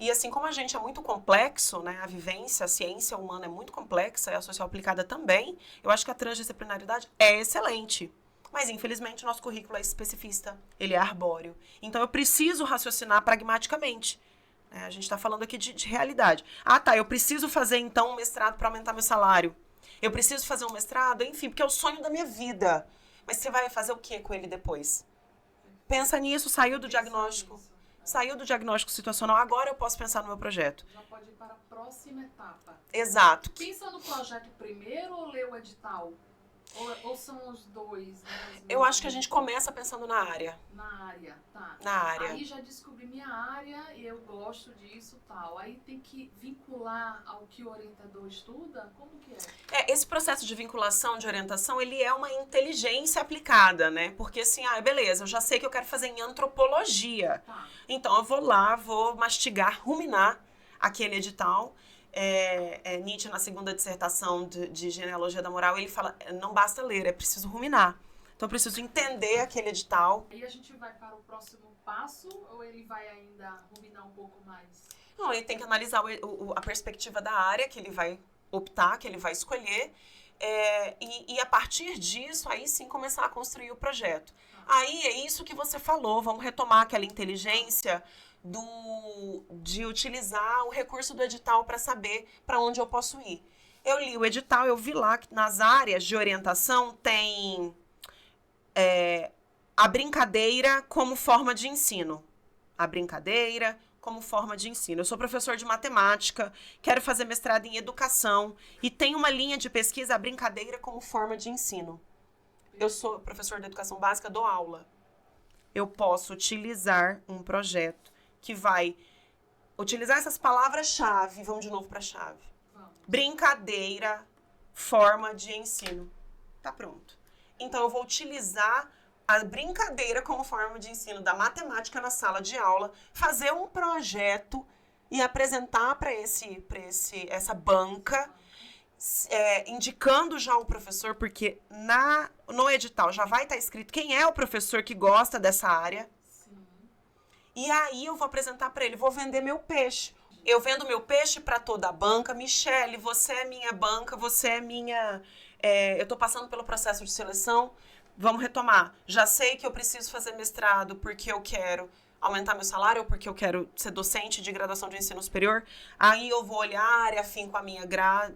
C: E assim como a gente é muito complexo, né, a vivência, a ciência humana é muito complexa, e a social aplicada também, eu acho que a transdisciplinaridade é excelente. Mas, infelizmente, o nosso currículo é especificista, ele é arbóreo. Então, eu preciso raciocinar pragmaticamente. A gente está falando aqui de realidade. Ah, tá, eu preciso fazer, então, um mestrado para aumentar meu salário. Eu preciso fazer um mestrado, enfim, porque é o sonho da minha vida. Mas você vai fazer o que com ele depois? Pensa nisso, saiu do diagnóstico. Saiu do diagnóstico situacional, agora eu posso pensar no meu projeto.
A: Já pode ir para a próxima etapa.
C: Exato.
A: Pensa no projeto primeiro ou lê o edital? Ou são os dois? Né,
C: eu acho que a gente começa pensando na área.
A: Na área, tá.
C: Na área.
A: Aí já descobri minha área e eu gosto disso e tal. Aí tem que vincular ao que o orientador estuda? Como que é?
C: Esse processo de vinculação, de orientação, ele é uma inteligência aplicada, né? Porque assim, beleza, eu já sei que eu quero fazer em antropologia.
A: Tá.
C: Então eu vou lá, vou mastigar, ruminar aquele edital. Nietzsche, na segunda dissertação de Genealogia da Moral, ele fala, não basta ler, é preciso ruminar. Então eu preciso entender aquele edital.
A: Aí a gente vai para o próximo passo ou ele vai ainda ruminar um pouco mais?
C: Não, ele tem que analisar a perspectiva da área que ele vai optar, que ele vai escolher, e a partir disso, aí sim começar a construir o projeto. Aí é isso que você falou, vamos retomar aquela inteligência de utilizar o recurso do edital para saber para onde eu posso ir. Eu li o edital, eu vi lá que nas áreas de orientação tem a brincadeira como forma de ensino. A brincadeira como forma de ensino. Eu sou professor de matemática, quero fazer mestrado em educação e tem uma linha de pesquisa, a brincadeira como forma de ensino. Eu sou professor de educação básica, dou aula. Eu posso utilizar um projeto que vai utilizar essas palavras-chave. Vamos de novo para a chave. Brincadeira, forma de ensino. Tá pronto. Então, eu vou utilizar a brincadeira como forma de ensino da matemática na sala de aula, fazer um projeto e apresentar para essa banca, indicando já o professor, porque no edital já vai estar escrito quem é o professor que gosta dessa área. E aí eu vou apresentar para ele, vou vender meu peixe. Eu vendo meu peixe para toda a banca. Michele, você é minha banca, você é minha... eu estou passando pelo processo de seleção, vamos retomar. Já sei que eu preciso fazer mestrado porque eu quero aumentar meu salário ou porque eu quero ser docente de graduação de ensino superior. Aí eu vou olhar a área afim com a minha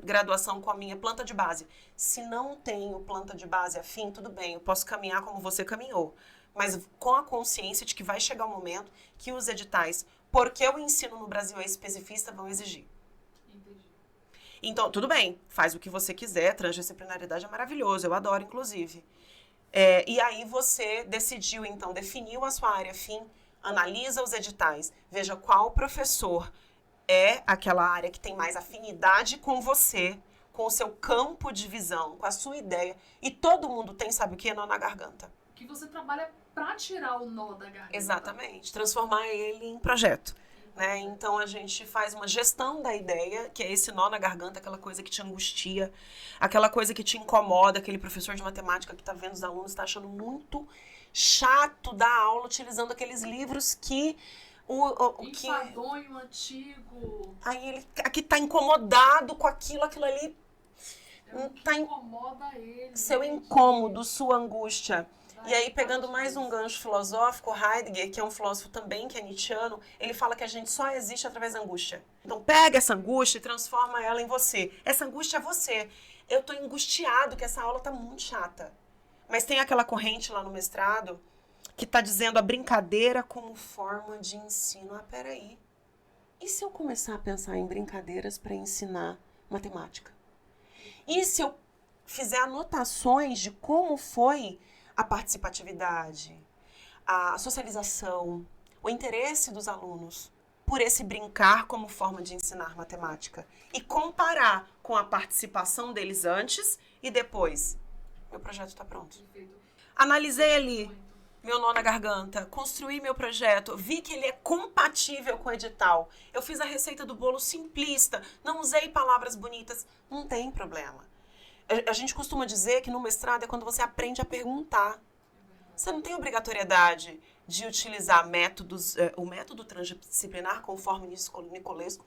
C: graduação, com a minha planta de base. Se não tenho planta de base afim, tudo bem, eu posso caminhar como você caminhou. Mas com a consciência de que vai chegar o momento que os editais, porque o ensino no Brasil é especificista, vão exigir.
A: Entendi.
C: Então, tudo bem, faz o que você quiser, transdisciplinaridade é maravilhoso, eu adoro, inclusive. E aí você decidiu, então, definiu a sua área afim, analisa os editais, veja qual professor é aquela área que tem mais afinidade com você, com o seu campo de visão, com a sua ideia, e todo mundo tem, sabe o que? Nó na garganta.
A: Que você trabalha para tirar o nó da garganta.
C: Exatamente, transformar ele em projeto. Né? Então, a gente faz uma gestão da ideia, que é esse nó na garganta, aquela coisa que te angustia, aquela coisa que te incomoda, aquele professor de matemática que está vendo os alunos, está achando muito chato dar aula utilizando aqueles livros que...
A: Enfadonho, antigo.
C: Aí ele aqui está incomodado com aquilo ali...
A: Incomoda ele.
C: Seu incômodo, sua angústia. E aí, pegando mais um gancho filosófico, Heidegger, que é um filósofo também, que é nietzschiano, ele fala que a gente só existe através da angústia. Então, pega essa angústia e transforma ela em você. Essa angústia é você. Eu tô angustiado que essa aula tá muito chata. Mas tem aquela corrente lá no mestrado que tá dizendo a brincadeira como forma de ensino. Peraí. E se eu começar a pensar em brincadeiras para ensinar matemática? E se eu fizer anotações de como foi a participatividade, a socialização, o interesse dos alunos por esse brincar como forma de ensinar matemática e comparar com a participação deles antes e depois, meu projeto está pronto. Analisei ali meu nó na garganta, construí meu projeto, vi que ele é compatível com o edital. Eu fiz a receita do bolo simplista, não usei palavras bonitas, não tem problema. A gente costuma dizer que no mestrado é quando você aprende a perguntar. Você não tem obrigatoriedade de utilizar métodos, o método transdisciplinar, conforme Nicolesco.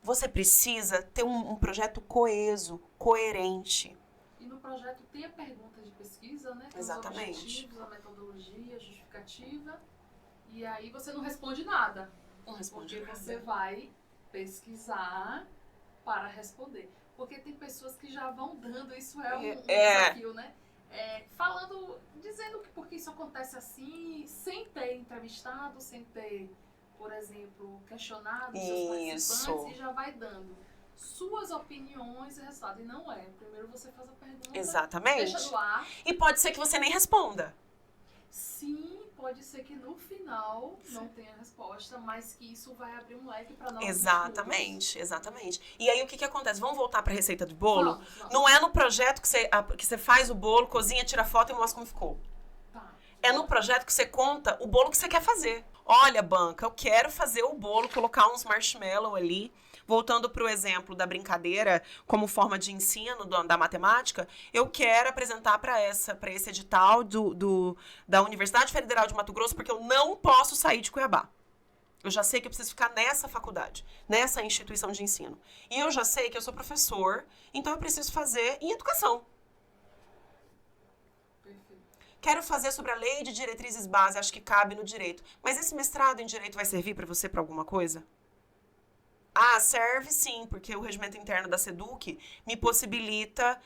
C: Você precisa ter um projeto coeso, coerente.
A: E no projeto tem a pergunta de pesquisa, né? Tem
C: Exatamente.
A: os objetivos, a metodologia, a justificativa. E aí você não responde nada.
C: Não responde
A: Porque
C: nada.
A: você vai pesquisar para responder. Porque tem pessoas que já vão dando, isso é um desafio, né? Dizendo que porque isso acontece assim, sem ter entrevistado, sem ter, por exemplo, questionado os seus participantes, e já vai dando suas opiniões e resultados. E não é. Primeiro você faz a pergunta,
C: Exatamente.
A: deixa no ar.
C: E pode ser que você nem responda.
A: Sim, pode ser que no final não tenha resposta, mas que isso vai abrir um leque para novos
C: Exatamente, exatamente. E aí o que acontece? Vamos voltar para a receita do bolo?
A: Vamos.
C: Não é no projeto que você faz o bolo, cozinha, tira foto e mostra como ficou.
A: Tá.
C: É no projeto que você conta o bolo que você quer fazer. Olha, banca, eu quero fazer o bolo, colocar uns marshmallow ali. Voltando para o exemplo da brincadeira como forma de ensino da matemática, eu quero apresentar para esse edital da Universidade Federal de Mato Grosso, porque eu não posso sair de Cuiabá. Eu já sei que eu preciso ficar nessa faculdade, nessa instituição de ensino. E eu já sei que eu sou professor, então eu preciso fazer em educação.
A: Perfeito.
C: Quero fazer sobre a lei de diretrizes base, acho que cabe no direito. Mas esse mestrado em direito vai servir para você para alguma coisa? Ah, serve sim, porque o regimento interno da SEDUC me possibilita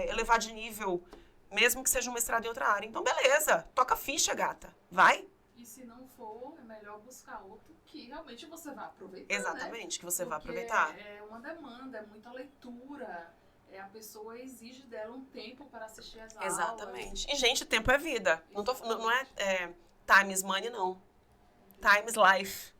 C: elevar de nível, mesmo que seja um mestrado em outra área. Então, beleza, toca a ficha, gata. Vai.
A: E se não for, é melhor buscar outro que realmente você vai aproveitar.
C: Exatamente,
A: né?
C: que você vai
A: Porque
C: aproveitar.
A: É uma demanda, é muita leitura. A pessoa exige dela um tempo para assistir às aulas.
C: Exatamente. E, gente, tempo é vida. Não é time is money, não. Time is life.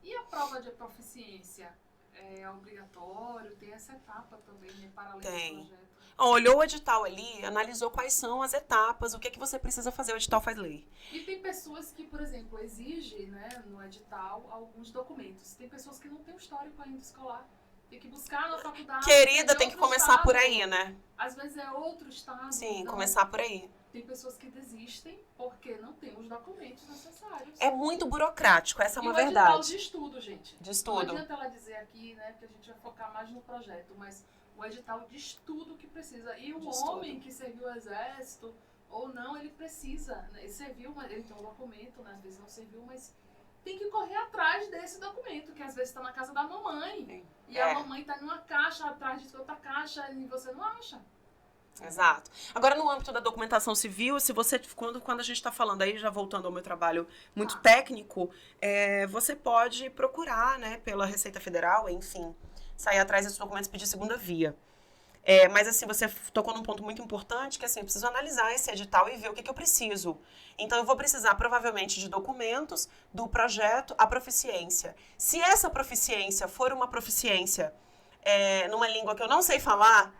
A: E a prova de proficiência? É obrigatório? Tem essa etapa também, né? Para além do projeto.
C: Olhou o edital ali, analisou quais são as etapas, o que você precisa fazer, o edital faz lei.
A: E tem pessoas que, por exemplo, exigem, né, no edital alguns documentos. Tem pessoas que não têm o histórico ainda escolar. Tem que buscar na faculdade.
C: Querida, tem que começar
A: estado.
C: por aí, né?
A: Às vezes é outro estado.
C: Sim,
A: então
C: começar por aí.
A: Tem pessoas que desistem porque não tem os documentos necessários.
C: É muito burocrático, essa é uma
A: e o
C: verdade.
A: edital de estudo, gente.
C: De estudo.
A: Não adianta ela dizer aqui, né, porque a gente vai focar mais no projeto, mas o edital de estudo que precisa. E o homem que serviu o exército ou não, ele precisa. Né, ele serviu, ele tem um documento, né, às vezes não serviu, mas tem que correr atrás desse documento, que às vezes está na casa da mamãe.
C: Sim.
A: E a mamãe está numa caixa, atrás de outra caixa, e você não acha.
C: Exato. Agora, no âmbito da documentação civil, se você, quando a gente está falando aí, já voltando ao meu trabalho muito técnico, você pode procurar, né, pela Receita Federal, enfim, sair atrás desses documentos e pedir segunda via. Mas assim, você tocou num ponto muito importante, que assim, eu preciso analisar esse edital e ver o que eu preciso. Então, eu vou precisar, provavelmente, de documentos, do projeto, a proficiência. Se essa proficiência for uma proficiência numa língua que eu não sei falar,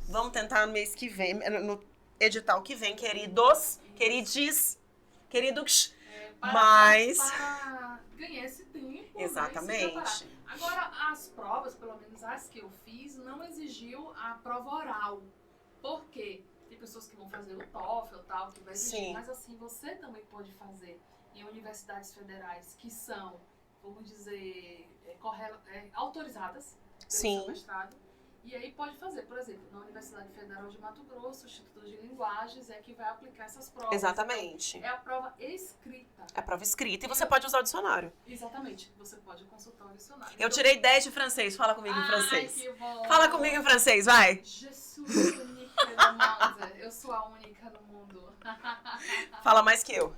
C: vamos tentar no mês que vem, no edital que vem, queridos, queridos, mas...
A: Para ganhar esse tempo.
C: Exatamente.
A: Né, agora, as provas, pelo menos as que eu fiz, não exigiu a prova oral. Por quê? Tem pessoas que vão fazer o TOEFL e tal, que vai exigir.
C: Sim.
A: Mas assim, você também pode fazer em universidades federais que são, vamos dizer, autorizadas pelo seu mestrado. E aí pode fazer, por exemplo, na Universidade Federal de Mato Grosso, o Instituto de Linguagens é que vai aplicar essas provas.
C: Exatamente.
A: Então, é a prova escrita.
C: É a prova escrita e você pode usar o dicionário.
A: Exatamente. Você pode consultar o dicionário.
C: Eu tirei 10 de francês. Fala comigo em francês.
A: Que bom.
C: Fala comigo em francês, vai.
A: Je suis unique no monde. Eu sou a única no mundo.
C: Fala mais que eu.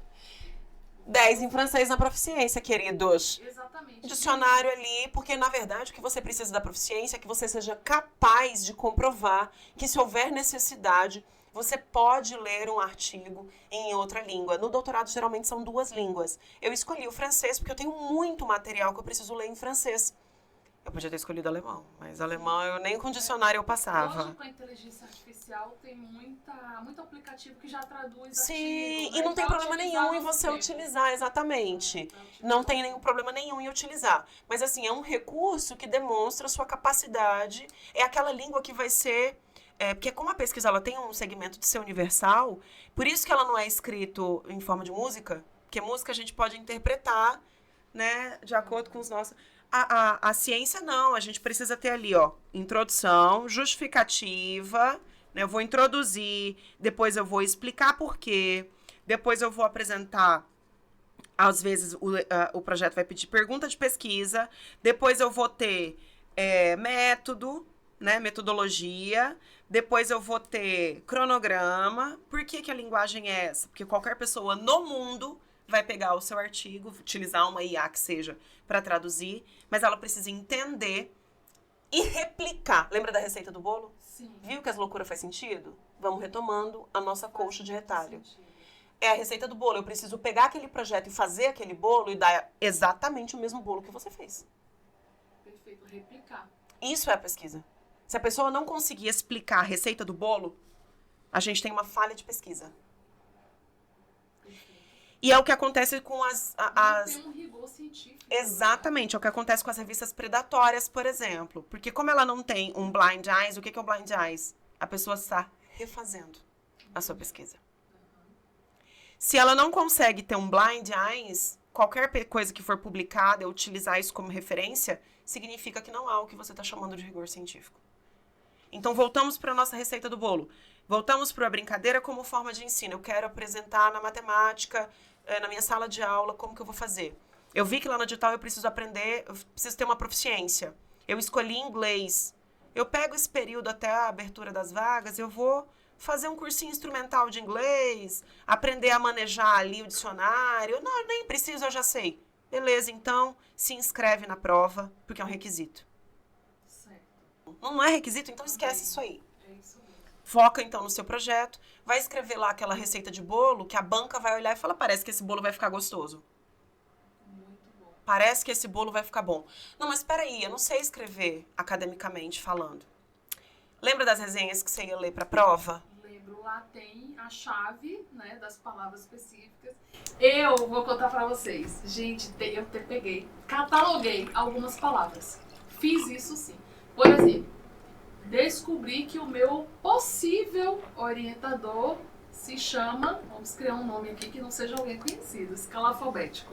C: 10 em francês na proficiência, queridos.
A: Exatamente.
C: Dicionário ali, porque na verdade o que você precisa da proficiência é que você seja capaz de comprovar que se houver necessidade, você pode ler um artigo em outra língua. No doutorado geralmente são 2 línguas. Eu escolhi o francês porque eu tenho muito material que eu preciso ler em francês. Eu podia ter escolhido alemão, mas alemão eu nem com dicionário eu passava.
A: Hoje com a inteligência artificial tem muito aplicativo que já traduz
C: Sim,
A: artigos,
C: e
A: né?
C: não tem
A: Vai
C: problema
A: utilizar
C: nenhum em
A: nosso
C: você
A: tempo.
C: utilizar, exatamente. Não tem nenhum problema nenhum em utilizar. Mas assim, é um recurso que demonstra a sua capacidade. É aquela língua que vai ser Porque como a pesquisa ela tem um segmento de ser universal, por isso que ela não é escrito em forma de música, porque música a gente pode interpretar, né, de acordo com os nossos... A ciência não, a gente precisa ter ali, ó, introdução, justificativa, né, eu vou introduzir, depois eu vou explicar por quê, depois eu vou apresentar, às vezes o projeto vai pedir pergunta de pesquisa, depois eu vou ter método, né, metodologia, depois eu vou ter cronograma. Por que a linguagem é essa? Porque qualquer pessoa no mundo vai pegar o seu artigo, utilizar uma IA que seja para traduzir, mas ela precisa entender e replicar. Lembra da receita do bolo?
A: Sim.
C: Viu que as loucuras faz sentido? Vamos retomando a nossa colcha de retalho. É a receita do bolo. Eu preciso pegar aquele projeto e fazer aquele bolo e dar exatamente o mesmo bolo que você fez.
A: Perfeito, replicar.
C: Isso é a pesquisa. Se a pessoa não conseguir explicar a receita do bolo, a gente tem uma falha de pesquisa. E é o que acontece com
A: Não tem um rigor científico.
C: Exatamente, é o que acontece com as revistas predatórias, por exemplo. Porque como ela não tem um blind eyes, o que é o blind eyes? A pessoa está refazendo a sua pesquisa. Se ela não consegue ter um blind eyes, qualquer coisa que for publicada e utilizar isso como referência, significa que não há o que você está chamando de rigor científico. Então, voltamos para a nossa receita do bolo. Voltamos para a brincadeira como forma de ensino. Eu quero apresentar na matemática, na minha sala de aula, como que eu vou fazer. Eu vi que lá no edital eu preciso aprender, eu preciso ter uma proficiência. Eu escolhi inglês. Eu pego esse período até a abertura das vagas, eu vou fazer um cursinho instrumental de inglês, aprender a manejar ali o dicionário. Não, nem preciso, eu já sei. Beleza, então se inscreve na prova, porque é um requisito.
A: Certo.
C: Não é requisito, então esquece isso aí.
A: É isso mesmo.
C: Foca, então, no seu projeto. Vai escrever lá aquela receita de bolo que a banca vai olhar e falar, parece que esse bolo vai ficar gostoso.
A: Muito bom.
C: Parece que esse bolo vai ficar bom. Não, mas peraí, eu não sei escrever academicamente falando. Lembra das resenhas que você ia ler pra prova?
A: Lembro, lá tem a chave, né, das palavras específicas. Eu vou contar pra vocês. Gente, eu peguei, cataloguei algumas palavras. Fiz isso sim. Por exemplo, descobri que o meu possível orientador se chama, vamos criar um nome aqui que não seja alguém conhecido, escalafobético.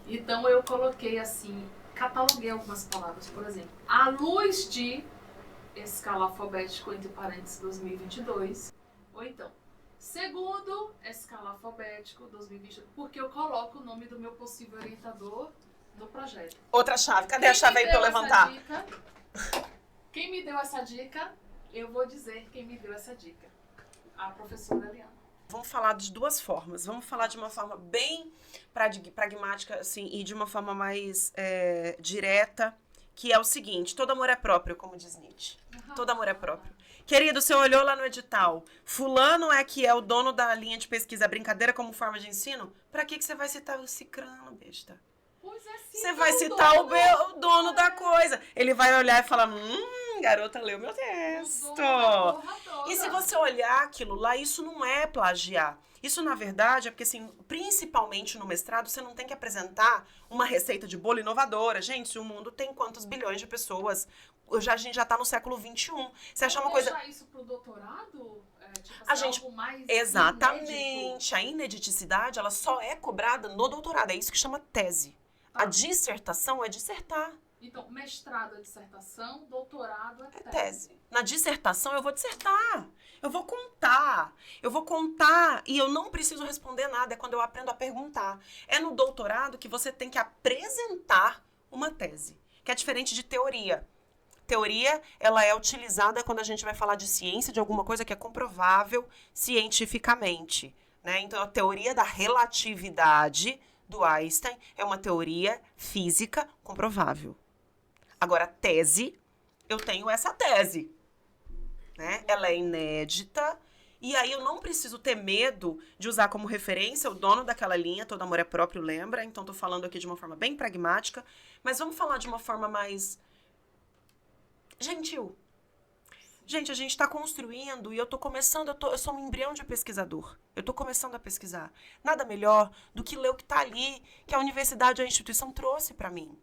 A: Então eu coloquei assim, cataloguei algumas palavras, por exemplo, à luz de escalafobético entre parênteses 2022, ou então, segundo escalafobético 2022, porque eu coloco o nome do meu possível orientador no projeto.
C: Outra chave. Cadê a chave aí pra eu levantar?
A: Quem me deu essa dica, eu vou dizer quem me deu essa dica. A professora Eliana.
C: Vamos falar de duas formas. Vamos falar de uma forma bem pragmática, assim, e de uma forma mais direta, que é o seguinte: todo amor é próprio, como diz Nietzsche. Todo amor é próprio. Querido, você olhou lá no edital, fulano é que é o dono da linha de pesquisa brincadeira como forma de ensino? Pra que você vai citar o cicrano, besta?
A: Pois é, sim,
C: Você vai citar o dono da coisa. Ele vai olhar e falar, garota, leu meu texto. E se você olhar aquilo lá, isso não é plagiar. Isso, na verdade, é porque, assim, principalmente no mestrado, você não tem que apresentar uma receita de bolo inovadora. Gente, o mundo tem quantos bilhões de pessoas? A gente já tá no século XXI. Você achar uma coisa...
A: deixar isso pro doutorado? Tipo assim,
C: a gente...
A: algo mais
C: Exatamente.
A: inédito?
C: A inediticidade, ela só é cobrada no doutorado. É isso que chama tese. A dissertação é dissertar.
A: Então, mestrado é dissertação, doutorado é
C: tese. Na dissertação eu vou dissertar. Eu vou contar. E eu não preciso responder nada. É quando eu aprendo a perguntar. É no doutorado que você tem que apresentar uma tese. Que é diferente de teoria. Teoria, ela é utilizada quando a gente vai falar de ciência, de alguma coisa que é comprovável cientificamente, né? Então, a teoria da relatividade do Einstein é uma teoria física comprovável. Agora, tese, eu tenho essa tese, né? Ela é inédita, e aí eu não preciso ter medo de usar como referência o dono daquela linha, todo amor é próprio, lembra? Então, tô falando aqui de uma forma bem pragmática, mas vamos falar de uma forma mais gentil. Gente, a gente está construindo e eu tô começando, eu sou um embrião de pesquisador. Eu tô começando a pesquisar. Nada melhor do que ler o que tá ali, que a universidade, a instituição trouxe para mim.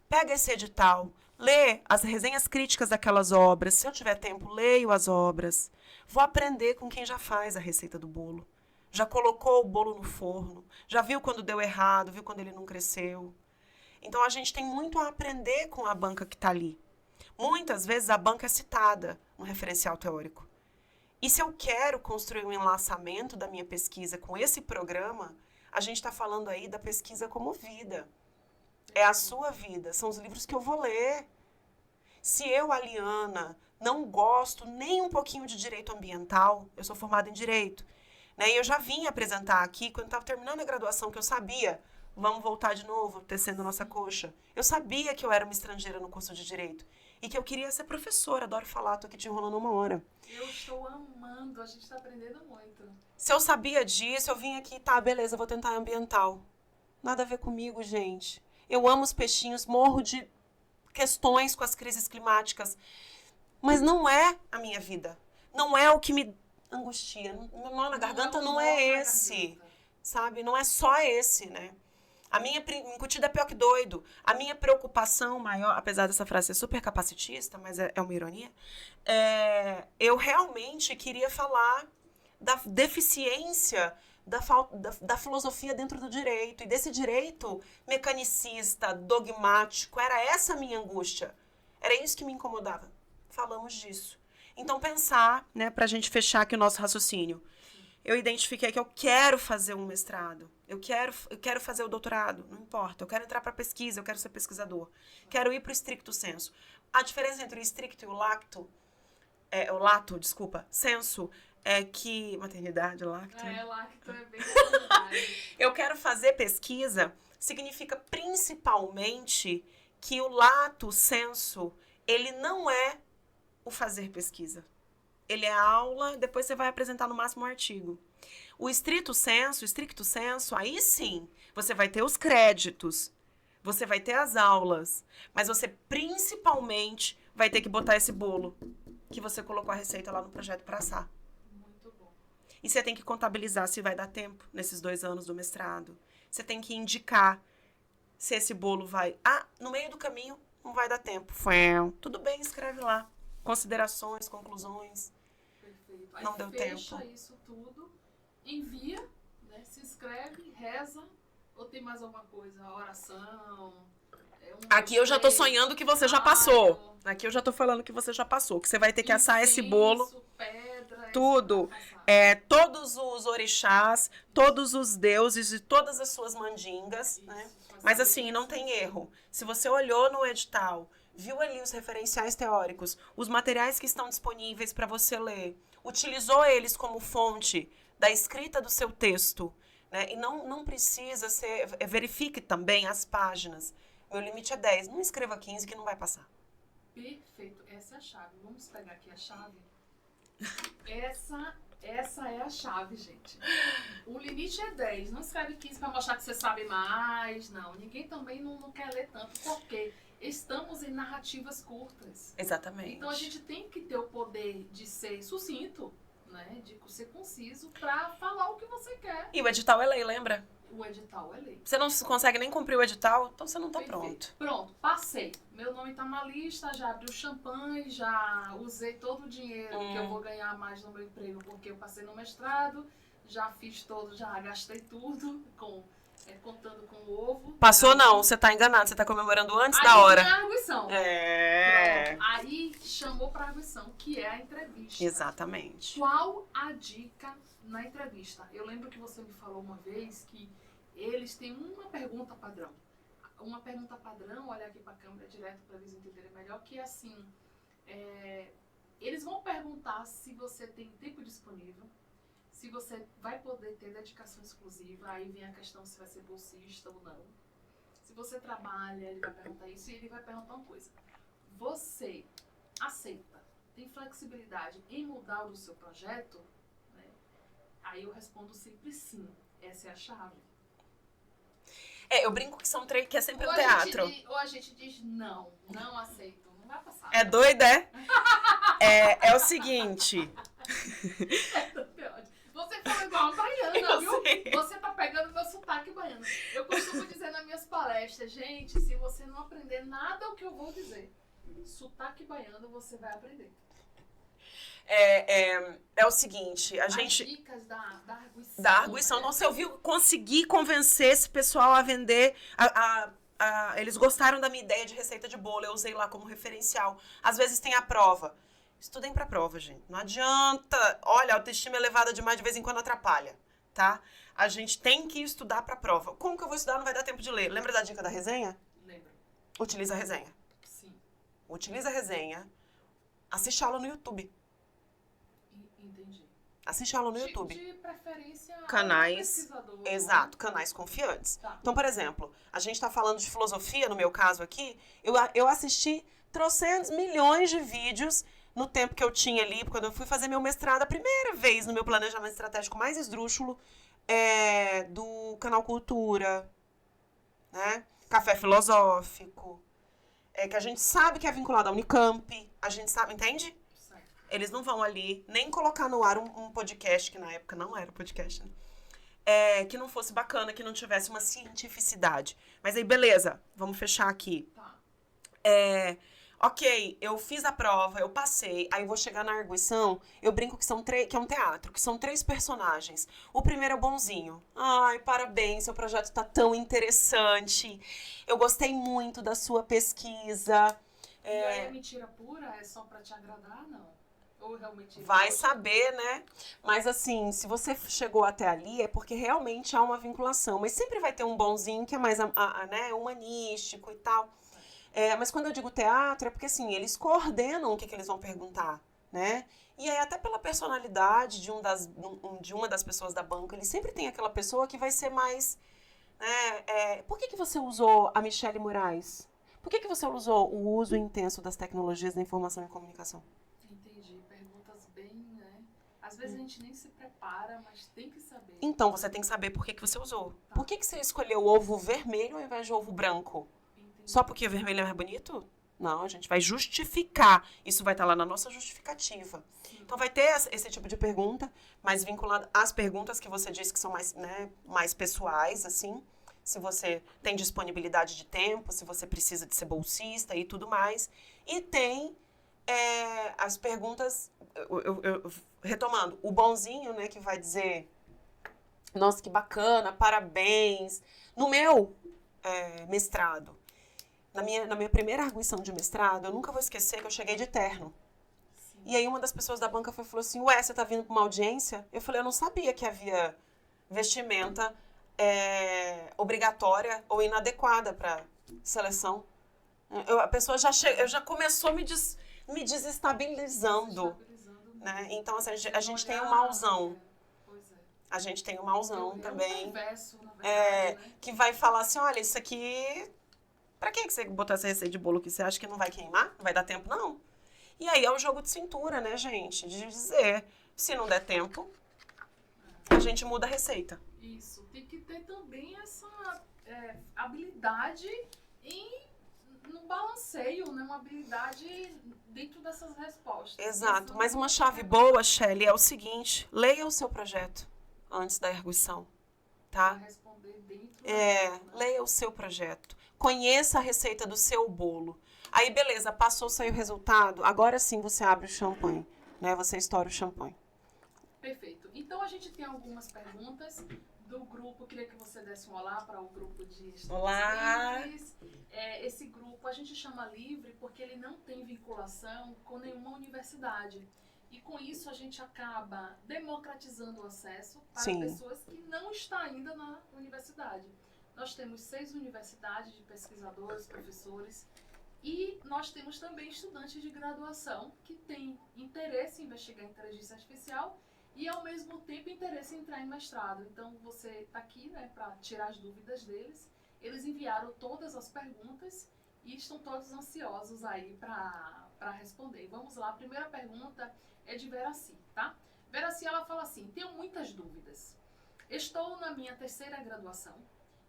C: Pega esse edital, ler as resenhas críticas daquelas obras. Se eu tiver tempo, leio as obras. Vou aprender com quem já faz a receita do bolo. Já colocou o bolo no forno, já viu quando deu errado, viu quando ele não cresceu. Então, a gente tem muito a aprender com a banca que está ali. Muitas vezes, a banca é citada no referencial teórico. E se eu quero construir um enlaçamento da minha pesquisa com esse programa, a gente está falando aí da pesquisa como vida. É a sua vida, são os livros que eu vou ler. Se eu, Aliana, não gosto nem um pouquinho de direito ambiental, eu sou formada em direito, né? E eu já vim apresentar aqui, quando estava terminando a graduação, que eu sabia, vamos voltar de novo, tecendo nossa coxa. Eu sabia que eu era uma estrangeira no curso de direito e que eu queria ser professora. Adoro falar, tô aqui te enrolando uma hora.
A: Eu estou amando, a gente está aprendendo muito.
C: Se eu sabia disso, eu vim aqui, tá, beleza, vou tentar ambiental. Nada a ver comigo, gente. Eu amo os peixinhos, morro de questões com as crises climáticas. Mas não é a minha vida. Não é o que me angustia. Meu nó na garganta não é esse, sabe? Não é só esse, né? A minha incutida é pior que doido. A minha preocupação maior, apesar dessa frase ser super capacitista, mas é uma ironia, eu realmente queria falar da deficiência da filosofia dentro do direito. E desse direito mecanicista, dogmático. Era essa a minha angústia. Era isso que me incomodava. Falamos disso. Então, pensar, né, pra gente fechar aqui o nosso raciocínio. Eu identifiquei que eu quero fazer um mestrado. Eu quero fazer o doutorado. Não importa. Eu quero entrar pra pesquisa. Eu quero ser pesquisador. Quero ir pro stricto sensu. A diferença entre o stricto e o lato, senso, é que... Maternidade, lacto.
A: Lacto é bem verdade.
C: Eu quero fazer pesquisa significa principalmente que o lato sensu, ele não é o fazer pesquisa. Ele é aula, depois você vai apresentar no máximo um artigo. O stricto sensu, aí sim, você vai ter os créditos, você vai ter as aulas, mas você principalmente vai ter que botar esse bolo que você colocou a receita lá no projeto para assar.
A: Muito bom.
C: E você tem que contabilizar se vai dar tempo nesses 2 anos do mestrado. Você tem que indicar se esse bolo vai... no meio do caminho não vai dar tempo. Tudo bem, escreve lá. Considerações, conclusões.
A: Perfeito. Aí
C: não deu
A: fecha
C: tempo.
A: Isso tudo, envia, né, se inscreve, reza, ou tem mais alguma coisa? Oração?
C: Aqui eu já tô sonhando que você já passou. Aqui eu já tô falando que você já passou. Que você vai ter que assar esse bolo.
A: Pedra,
C: tudo. Todos os orixás, todos os deuses e todas as suas mandingas, isso, né? Mas assim, não tem erro. Se você olhou no edital, viu ali os referenciais teóricos, os materiais que estão disponíveis para você ler, utilizou eles como fonte da escrita do seu texto, né? E não precisa ser... Verifique também as páginas. Meu limite é 10. Não escreva 15 que não vai passar.
A: Perfeito. Essa é a chave. Vamos pegar aqui a chave. Essa é a chave, gente. O limite é 10. Não escreve 15 para mostrar que você sabe mais. Não. Ninguém também não quer ler tanto. Porque estamos em narrativas curtas.
C: Exatamente.
A: Então a gente tem que ter o poder de ser sucinto, né? De ser conciso para falar o que você quer.
C: E o edital é lei, lembra?
A: O edital é lei.
C: Você não consegue nem cumprir o edital, então você não tá
A: Perfeito.
C: pronto.
A: Pronto, passei. Meu nome tá na lista, já abri o champanhe, já usei todo o dinheiro que eu vou ganhar mais no meu emprego, porque eu passei no mestrado, já fiz todo, já gastei tudo, contando com o ovo.
C: Passou não, você tá enganado, você tá comemorando antes
A: aí
C: da hora.
A: Aí a arguição.
C: É.
A: Pronto. Aí chamou pra arguição, que é a entrevista.
C: Exatamente.
A: Qual a dica na entrevista? Eu lembro que você me falou uma vez que eles têm uma pergunta padrão. Uma pergunta padrão, olha aqui para a câmera direto para eles entenderem melhor, que é assim, eles vão perguntar se você tem tempo disponível, se você vai poder ter dedicação exclusiva, aí vem a questão se vai ser bolsista ou não. Se você trabalha, ele vai perguntar isso, e ele vai perguntar uma coisa. Você aceita, tem flexibilidade em mudar o seu projeto? Né? Aí eu respondo sempre sim. Essa é a chave.
C: Eu brinco que são que é sempre
A: ou
C: um teatro.
A: Ou a gente diz não aceito, não vai passar.
C: É doida, é o seguinte.
A: Você fala igual uma baiana, viu?
C: Sei.
A: Você tá pegando meu sotaque baiano. Eu costumo dizer nas minhas palestras, gente, se você não aprender nada o que eu vou dizer, Sotaque baiano você vai aprender.
C: É o seguinte, a gente...
A: As dicas da arguição.
C: Da arguição. Então, você ouviu, consegui convencer esse pessoal a vender... eles gostaram da minha ideia de receita de bolo, eu usei lá como referencial. Às vezes tem a prova. Estudem pra prova, gente. Não adianta. Olha, a autoestima elevada demais de vez em quando atrapalha, tá? A gente tem que estudar pra prova. Como que eu vou estudar? Não vai dar tempo de ler. Lembra da dica da resenha?
A: Lembro.
C: Utiliza a resenha.
A: Sim.
C: Utiliza a resenha. Assiste aula no YouTube.
A: Entendi.
C: Assiste aula no YouTube.
A: De preferência
C: Canais,
A: pesquisador.
C: exato, canais confiantes.
A: Tá.
C: Então, por exemplo, a gente está falando de filosofia, no meu caso aqui, eu assisti trocentos milhões de vídeos no tempo que eu tinha ali, quando eu fui fazer meu mestrado, a primeira vez no meu planejamento estratégico mais esdrúxulo, do canal Cultura, né? Café Filosófico, que a gente sabe que é vinculado à Unicamp, a gente sabe, entende?
A: Certo.
C: Eles não vão ali nem colocar no ar um podcast, que na época não era podcast, né? Que não fosse bacana, que não tivesse uma cientificidade. Mas aí, beleza, vamos fechar aqui.
A: Tá.
C: Ok, eu fiz a prova, eu passei, aí eu vou chegar na arguição, eu brinco que é um teatro, que são 3 personagens. O primeiro é o bonzinho. Ai, parabéns, seu projeto tá tão interessante. Eu gostei muito da sua pesquisa.
A: E aí é mentira pura? É só pra te agradar? Não. Ou realmente...
C: Vai saber, né? Mas assim, se você chegou até ali, é porque realmente há uma vinculação. Mas sempre vai ter um bonzinho que é mais né, humanístico e tal. Mas quando eu digo teatro, é porque assim, eles coordenam o que eles vão perguntar, né? E aí até pela personalidade de uma das pessoas da banca, ele sempre tem aquela pessoa que vai ser mais... por que você usou a Michelle Moraes? Por que você usou o uso intenso das tecnologias da informação e comunicação?
A: Entendi. Perguntas bem, né? Às vezes a gente nem se prepara, mas tem que saber.
C: Então, você tem que saber por que você usou.
A: Tá.
C: Por que você escolheu o ovo vermelho ao invés de ovo branco?
A: Entendi.
C: Só porque o vermelho é mais bonito? Não, a gente vai justificar. Isso vai estar lá na nossa justificativa.
A: Sim.
C: Então, vai ter esse tipo de pergunta, mais vinculada às perguntas que você disse que são mais, né, mais pessoais, assim. Se você tem disponibilidade de tempo, se você precisa de ser bolsista e tudo mais. E tem as perguntas, retomando, o bonzinho, né, que vai dizer, nossa, que bacana, parabéns. No meu mestrado, na minha primeira arguição de mestrado, eu nunca vou esquecer que eu cheguei de terno.
A: Sim.
C: E aí uma das pessoas da banca falou assim, ué, você tá vindo pra uma audiência? Eu falei, eu não sabia que havia vestimenta obrigatória ou inadequada para seleção. A pessoa já começou me desestabilizando. Né? Então, assim, a gente tem um mauzão.
A: Pois é.
C: A gente tem um mauzão também.
A: Um converso, na verdade, né?
C: Que vai falar assim, olha, isso aqui... Pra que você botou essa receita de bolo que você acha que não vai queimar? Não vai dar tempo, não. E aí é o jogo de cintura, né, gente? De dizer, se não der tempo, a gente muda a receita.
A: Isso. Tem que ter também essa habilidade no balanceio, né? Uma habilidade dentro dessas respostas.
C: Exato. Mas uma chave boa, Shelly, é o seguinte. Leia o seu projeto antes da arguição, tá?
A: Pra responder dentro
C: leia o seu projeto. Conheça a receita do seu bolo. Aí, beleza, passou, saiu o resultado. Agora sim você abre o champanhe, né? Você estoura o champanhe.
A: Perfeito. Então, a gente tem algumas perguntas do grupo. Queria que você desse um olá para o grupo de estudantes
C: Olá.
A: livres. Esse grupo a gente chama livre porque ele não tem vinculação com nenhuma universidade. E com isso a gente acaba democratizando o acesso para
C: Sim.
A: pessoas que não estão ainda na universidade. Nós temos 6 universidades de pesquisadores, professores, e nós temos também estudantes de graduação que têm interesse em investigar inteligência artificial e, ao mesmo tempo, interesse em entrar em mestrado. Então, você está aqui, né, para tirar as dúvidas deles. Eles enviaram todas as perguntas e estão todos ansiosos aí para responder. Vamos lá, a primeira pergunta é de Veraci, tá? Veraci, ela fala assim, tenho muitas dúvidas. Estou na minha 3ª graduação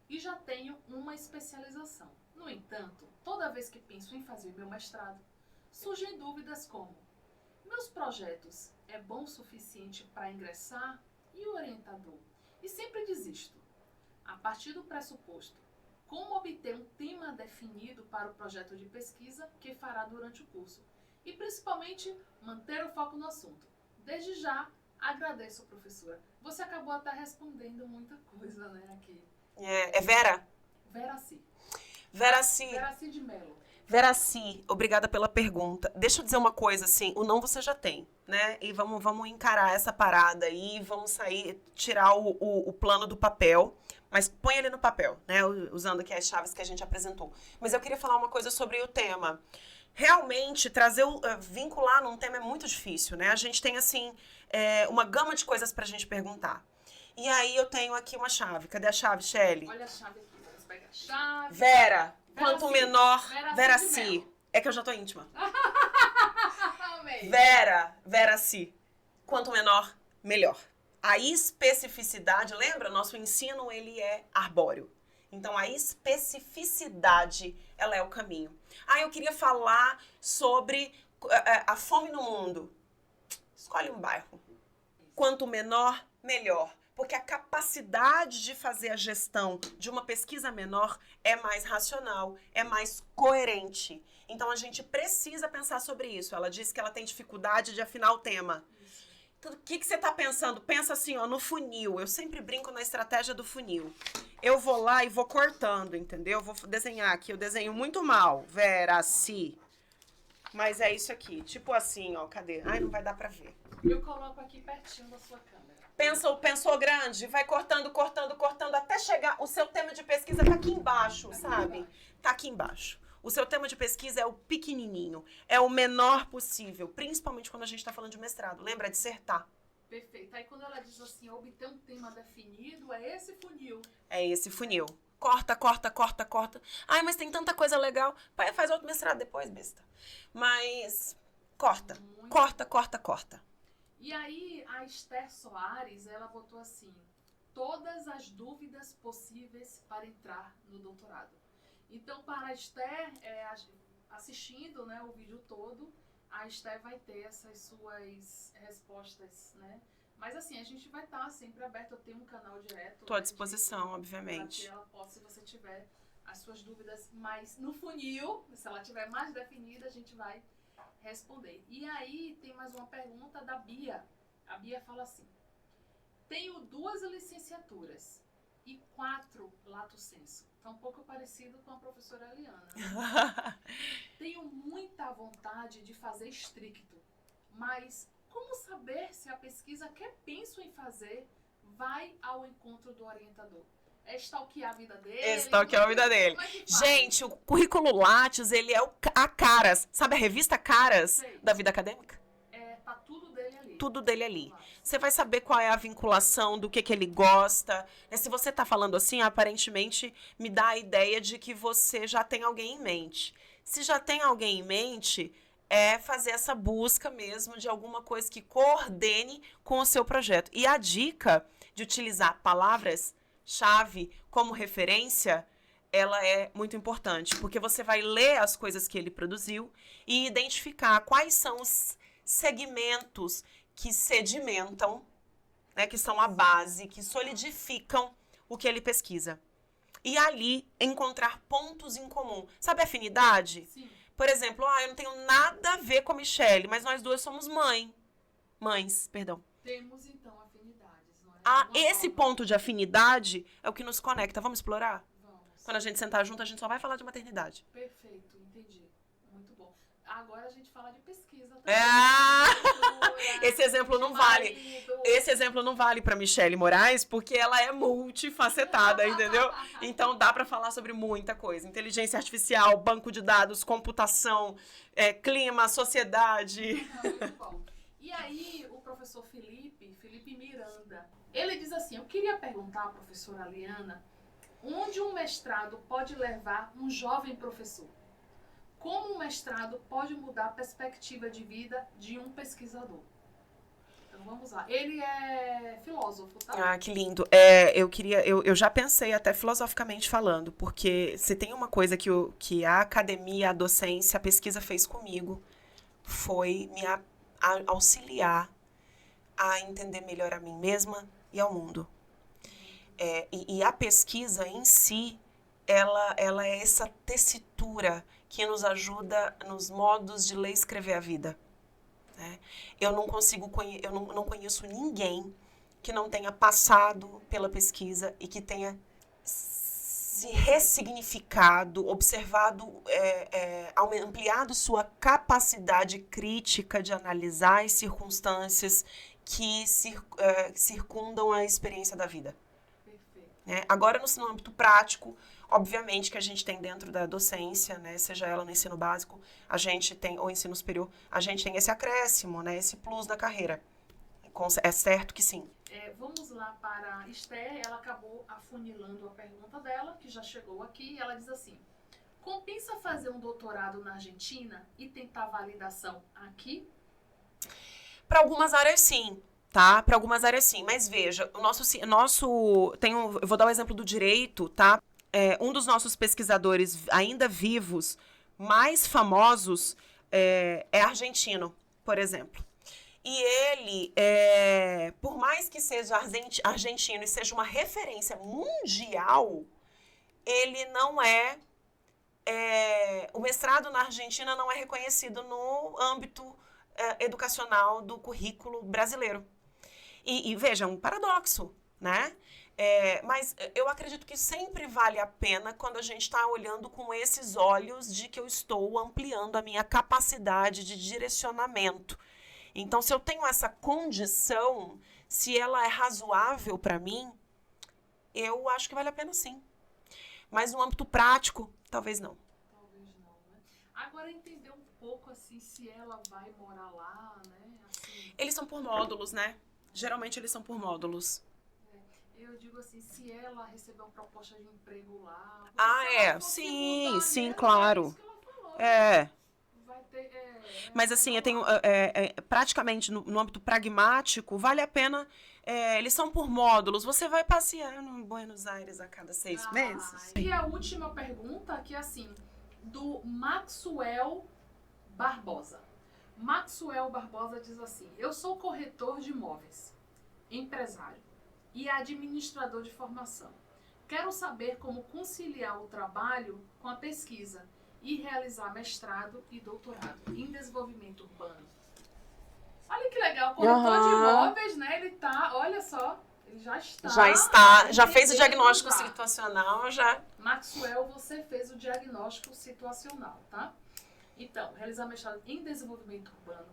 A: e já tenho uma especialização. No entanto, toda vez que penso em fazer meu mestrado, surgem dúvidas como: meus projetos é bom o suficiente para ingressar? E o orientador? E sempre desisto. A partir do pressuposto como obter um tema definido para o projeto de pesquisa que fará durante o curso e, principalmente, manter o foco no assunto. Desde já, agradeço, professora. Você acabou até respondendo muita coisa, né, aqui.
C: É Vera?
A: Veraci.
C: Veraci.
A: Veraci de Mello.
C: Veraci, obrigada pela pergunta. Deixa eu dizer uma coisa, assim, o não você já tem, né? E vamos encarar essa parada aí, vamos sair, tirar o plano do papel, mas põe ele no papel, né? Usando aqui as chaves que a gente apresentou. Mas eu queria falar uma coisa sobre o tema. Realmente, vincular num tema é muito difícil, né? A gente tem, assim, uma gama de coisas pra gente perguntar. E aí eu tenho aqui uma chave. Cadê a chave, Shelly?
A: Olha a chave aqui, vamos pegar a chave.
C: Vera, quanto menor,
A: Veraci.
C: É que eu já tô íntima.
A: Amei.
C: Veraci. Quanto menor, melhor. A especificidade, lembra? Nosso ensino, ele é arbóreo. Então, a especificidade, ela é o caminho. Eu queria falar sobre a fome no mundo. Escolhe um bairro. Quanto menor, melhor. Porque a capacidade de fazer a gestão de uma pesquisa menor é mais racional, é mais coerente. Então, a gente precisa pensar sobre isso. Ela disse que ela tem dificuldade de afinar o tema. Então, o que você está pensando? Pensa assim, ó, no funil. Eu sempre brinco na estratégia do funil. Eu vou lá e vou cortando, entendeu? Vou desenhar aqui. Eu desenho muito mal, Veraci. Mas é isso aqui. Tipo assim, ó. Cadê? Não vai dar pra ver.
A: Eu coloco aqui pertinho da sua câmera.
C: Pensou grande? Vai cortando, até chegar... O seu tema de pesquisa tá aqui embaixo, sabe? Tá aqui embaixo. O seu tema de pesquisa é o pequenininho. É o menor possível. Principalmente quando a gente tá falando de mestrado. Lembra? Dissertar.
A: Perfeito. Aí quando ela diz assim, obter um tema definido, é esse funil.
C: É esse funil. Corta. Mas tem tanta coisa legal. Faz outro mestrado depois, besta. Mas corta. Corta.
A: E aí a Esther Soares, ela botou assim, todas as dúvidas possíveis para entrar no doutorado. Então, para a Esther, assistindo, né, o vídeo todo, a Esther vai ter essas suas respostas, né? Mas assim, a gente vai estar sempre aberto, eu tenho um canal direto.
C: Estou à disposição, obviamente.
A: Para que ela possa, se você tiver as suas dúvidas mais no funil, se ela tiver mais definida, a gente vai responder. E aí, tem mais uma pergunta da Bia. A Bia fala assim, tenho 2 licenciaturas e 4 lato sensu. Tá um pouco parecido com a professora Eliana. Né? Tenho muita vontade de fazer stricto, mas como saber se a pesquisa que penso em fazer vai ao encontro do orientador? É stalkear a vida dele?
C: Stalkear a vida dele. Gente, o currículo Lattes, ele é a Caras. Sabe a revista Caras da vida acadêmica?
A: Tá tudo dele ali.
C: Tudo dele ali. Você vai saber qual é a vinculação, do que ele gosta. Se você tá falando assim, aparentemente me dá a ideia de que você já tem alguém em mente. Se já tem alguém em mente, é fazer essa busca mesmo de alguma coisa que coordene com o seu projeto. E a dica de utilizar palavras-chave como referência, ela é muito importante, porque você vai ler as coisas que ele produziu e identificar quais são os segmentos que sedimentam, né, que são a base, que solidificam o que ele pesquisa. E ali encontrar pontos em comum. Sabe a afinidade?
A: Sim.
C: Por exemplo, eu não tenho nada a ver com a Michelle, mas nós duas somos mães, perdão.
A: Temos, então, afinidades, não é?
C: Esse ponto de afinidade é o que nos conecta. Vamos explorar?
A: Vamos.
C: Quando a gente sentar junto, a gente só vai falar de maternidade.
A: Perfeito, entendi. Muito bom. Agora a gente fala de pesquisa também.
C: Esse exemplo não vale. Esse exemplo não vale para Michelle Moraes, porque ela é multifacetada, entendeu? Então dá para falar sobre muita coisa. Inteligência artificial, banco de dados, computação, clima, sociedade.
A: Muito bom. E aí, o professor Felipe Miranda, ele diz assim, eu queria perguntar à professora Liana, onde um mestrado pode levar um jovem professor? Como um mestrado pode mudar a perspectiva de vida de um pesquisador? Então vamos lá. Ele é filósofo, tá?
C: Que lindo. Eu já pensei até filosoficamente falando, porque se tem uma coisa que a academia, a docência, a pesquisa fez comigo, foi me auxiliar a entender melhor a mim mesma e ao mundo. E a pesquisa em si, ela é essa tessitura que nos ajuda nos modos de ler e escrever a vida. Né? Eu não conheço ninguém que não tenha passado pela pesquisa e que tenha se ressignificado, observado, ampliado sua capacidade crítica de analisar as circunstâncias que circundam a experiência da vida.
A: Perfeito.
C: Né? Agora, no âmbito prático, obviamente que a gente tem dentro da docência, né, seja ela no ensino básico, a gente tem, ou ensino superior, a gente tem esse acréscimo, né, esse plus da carreira. É certo que sim.
A: Vamos lá para a Esther, ela acabou afunilando a pergunta dela, que já chegou aqui, e ela diz assim: compensa fazer um doutorado na Argentina e tentar validação aqui?
C: Para algumas áreas sim, tá? Para algumas áreas sim, mas veja, eu vou dar o exemplo do direito, tá? Um dos nossos pesquisadores ainda vivos, mais famosos, é argentino, por exemplo. E ele, por mais que seja argentino e seja uma referência mundial, ele não o mestrado na Argentina não é reconhecido no âmbito educacional do currículo brasileiro. E veja, é um paradoxo, né? Mas eu acredito que sempre vale a pena quando a gente está olhando com esses olhos de que eu estou ampliando a minha capacidade de direcionamento. Então, se eu tenho essa condição, se ela é razoável para mim, eu acho que vale a pena sim. Mas no âmbito prático, talvez não.
A: Talvez não, né? Agora, entender um pouco, assim, se ela vai morar lá, né? Assim,
C: eles são por módulos, né? Geralmente eles são por módulos.
A: Eu digo assim, se ela receber uma proposta de emprego lá...
C: Sim, claro.
A: É isso que ela falou. Vai ter,
C: mas assim, eu tenho praticamente no âmbito pragmático, vale a pena, eles são por módulos, você vai passear no Buenos Aires a cada 6 meses.
A: E a última pergunta, que é assim, do Maxwell Barbosa. Maxwell Barbosa diz assim: eu sou corretor de imóveis, empresário e administrador de formação. Quero saber como conciliar o trabalho com a pesquisa e realizar mestrado e doutorado em desenvolvimento urbano. Olha que legal, corretor de imóveis, né? Ele tá, olha só, ele já
C: fez o diagnóstico situacional, já.
A: Maxwell, você fez o diagnóstico situacional, tá? Então, realizar mestrado em desenvolvimento urbano.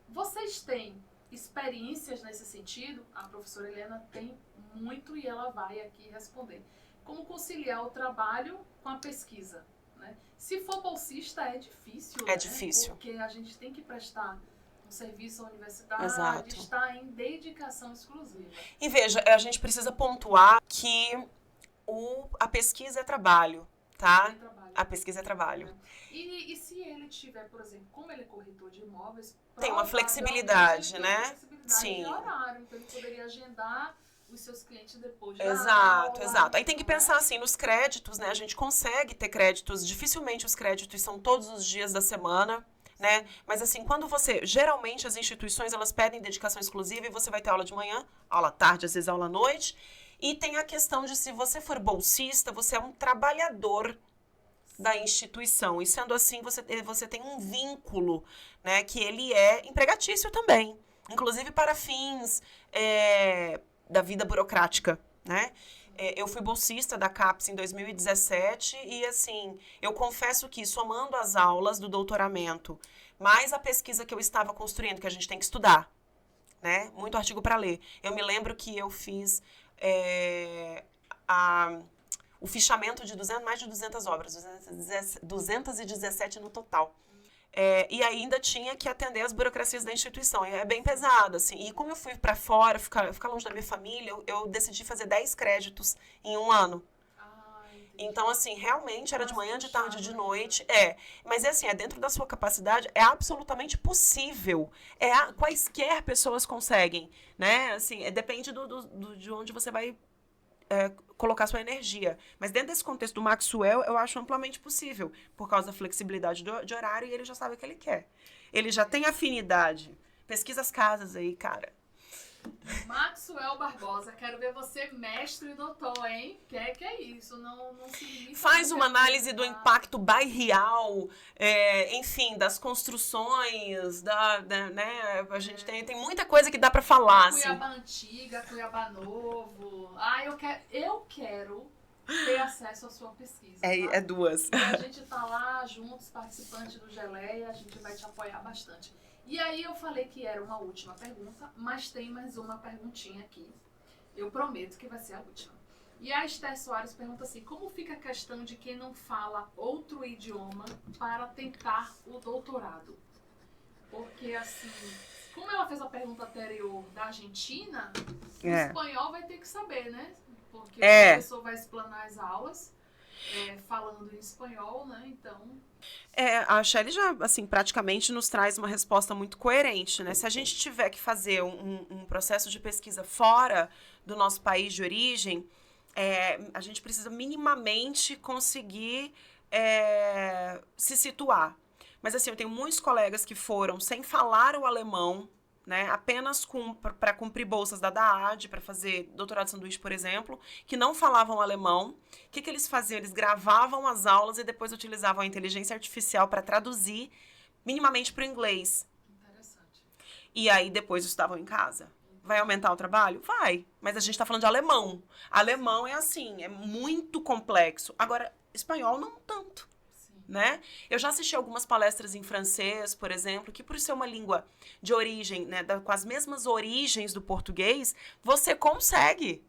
A: Vocês têm experiências nesse sentido? A professora Helena tem muito e ela vai aqui responder. Como conciliar o trabalho com a pesquisa? Né? Se for bolsista, é difícil.
C: É difícil.
A: Porque a gente tem que prestar um serviço à universidade,
C: Exato.
A: Está em dedicação exclusiva.
C: E veja, a gente precisa pontuar que a pesquisa é trabalho, tá? A pesquisa é trabalho.
A: E se ele tiver, por exemplo, como ele é corretor de imóveis...
C: Tem uma flexibilidade, né?
A: Uma flexibilidade
C: Sim.
A: de horário, então ele poderia agendar os seus clientes depois da
C: Exato.
A: aula.
C: Aí tem que pensar assim, nos créditos, né? A gente consegue ter créditos, dificilmente os créditos são todos os dias da semana, né? Mas assim, geralmente as instituições, elas pedem dedicação exclusiva e você vai ter aula de manhã, aula à tarde, às vezes aula à noite. E tem a questão de, se você for bolsista, você é um trabalhador da instituição. E sendo assim, você tem um vínculo, né? Que ele é empregatício também. Inclusive para fins da vida burocrática, né? Eu fui bolsista da CAPES em 2017 e, assim, eu confesso que, somando as aulas do doutoramento, mais a pesquisa que eu estava construindo, que a gente tem que estudar, né? Muito artigo para ler. Eu me lembro que eu fiz o fichamento de mais de 200 obras, 217 no total. E ainda tinha que atender as burocracias da instituição. É bem pesado, assim. E como eu fui para fora, ficar longe da minha família, eu decidi fazer 10 créditos em um ano. Então, assim, realmente era de manhã, de tarde, de noite. Mas assim, dentro da sua capacidade, é absolutamente possível. Quaisquer pessoas conseguem, né? Assim, depende de onde você vai colocar sua energia. Mas dentro desse contexto do Maxwell, eu acho amplamente possível, por causa da flexibilidade de horário, e ele já sabe o que ele quer. Ele já tem afinidade. Pesquisa as casas aí, cara.
A: Maxwell Barbosa, quero ver você mestre e doutor, hein? Que é isso, não se limita.
C: Faz uma análise do impacto bairrial, enfim, das construções, né? A gente tem muita coisa que dá pra falar, assim.
A: Cuiabá Antiga, Cuiabá Novo. Eu quero ter acesso à sua pesquisa. Tá?
C: É duas.
A: E a gente tá lá juntos, participantes do Geleia, a gente vai te apoiar bastante. E aí eu falei que era uma última pergunta, mas tem mais uma perguntinha aqui. Eu prometo que vai ser a última. E a Esther Soares pergunta assim, como fica a questão de quem não fala outro idioma para tentar o doutorado? Porque assim, como ela fez a pergunta anterior da Argentina, o espanhol vai ter que saber, né? Porque o professor vai explanar as aulas falando em espanhol, né? Então...
C: A Shelly já, assim, praticamente nos traz uma resposta muito coerente, né? Se a gente tiver que fazer um processo de pesquisa fora do nosso país de origem, a gente precisa minimamente conseguir se situar. Mas, assim, eu tenho muitos colegas que foram sem falar o alemão, né, apenas para cumprir bolsas da DAAD, para fazer doutorado de sanduíche, por exemplo, que não falavam alemão. O que eles faziam? Eles gravavam as aulas e depois utilizavam a inteligência artificial para traduzir minimamente para o inglês.
A: Interessante.
C: E aí depois estudavam em casa. Vai aumentar o trabalho? Vai. Mas a gente está falando de alemão. Alemão é assim, é muito complexo. Agora, espanhol não tanto. Né? Eu já assisti algumas palestras em francês, por exemplo, que por ser uma língua de origem, né, com as mesmas origens do português, você consegue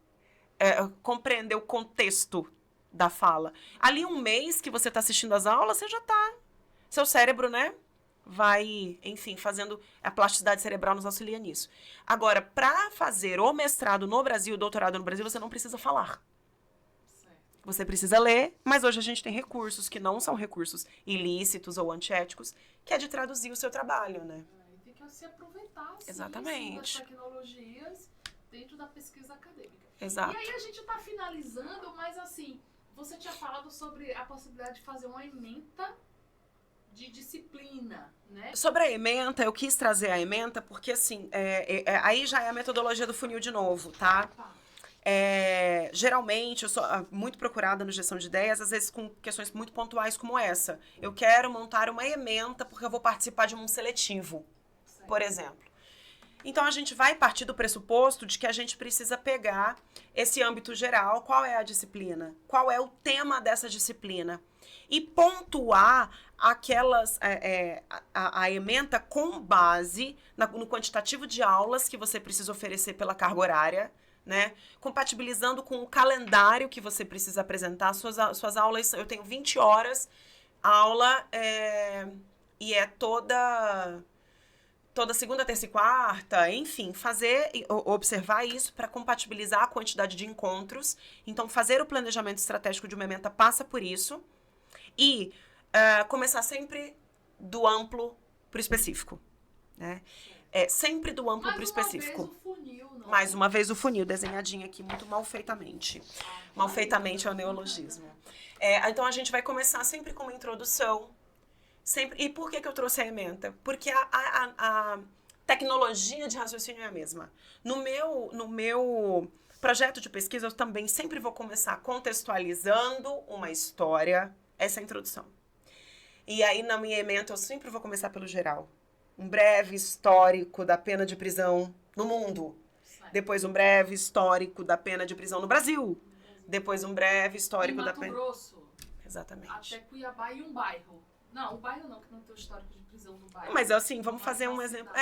C: compreender o contexto da fala. Ali um mês que você está assistindo as aulas, você já está... Seu cérebro, né, vai, enfim, fazendo... A plasticidade cerebral nos auxilia nisso. Agora, para fazer o mestrado no Brasil, o doutorado no Brasil, você não precisa falar. Você precisa ler, mas hoje a gente tem recursos que não são recursos ilícitos ou antiéticos, que é de traduzir o seu trabalho, né?
A: Tem que se aproveitar, sim,
C: exatamente,
A: das tecnologias dentro da pesquisa acadêmica.
C: Exato.
A: E aí a gente está finalizando, mas assim, você tinha falado sobre a possibilidade de fazer uma ementa de disciplina, né?
C: Sobre a ementa, eu quis trazer a ementa porque, assim, aí já é a metodologia do funil de novo, tá? Geralmente, eu sou muito procurada no gestão de ideias, às vezes com questões muito pontuais como essa. Eu quero montar uma ementa porque eu vou participar de um seletivo, por exemplo. Então, a gente vai partir do pressuposto de que a gente precisa pegar esse âmbito geral, qual é a disciplina, qual é o tema dessa disciplina, e pontuar a ementa com base no quantitativo de aulas que você precisa oferecer pela carga horária, né? Compatibilizando com o calendário que você precisa apresentar. Suas aulas, eu tenho 20 horas, aula, e é toda segunda, terça e quarta, enfim, observar isso para compatibilizar a quantidade de encontros. Então, fazer o planejamento estratégico de uma ementa passa por isso. E começar sempre do amplo para o específico, né? Sempre do amplo para o específico. Mais uma vez o funil, desenhadinho aqui, muito mal feitamente. Mal feitamente é o neologismo. Então, a gente vai começar sempre com uma introdução. E por que eu trouxe a ementa? Porque a tecnologia de raciocínio é a mesma. No meu projeto de pesquisa, eu também sempre vou começar contextualizando uma história, essa introdução. E aí, na minha ementa, eu sempre vou começar pelo geral. Um breve histórico da pena de prisão no mundo. Depois um breve histórico da pena de prisão no Brasil. Depois um breve histórico da pena...
A: Mato Grosso.
C: Exatamente.
A: Até Cuiabá e um bairro. Não, o bairro não, que não tem o histórico de prisão do bairro.
C: Mas assim, vamos fazer um exemplo.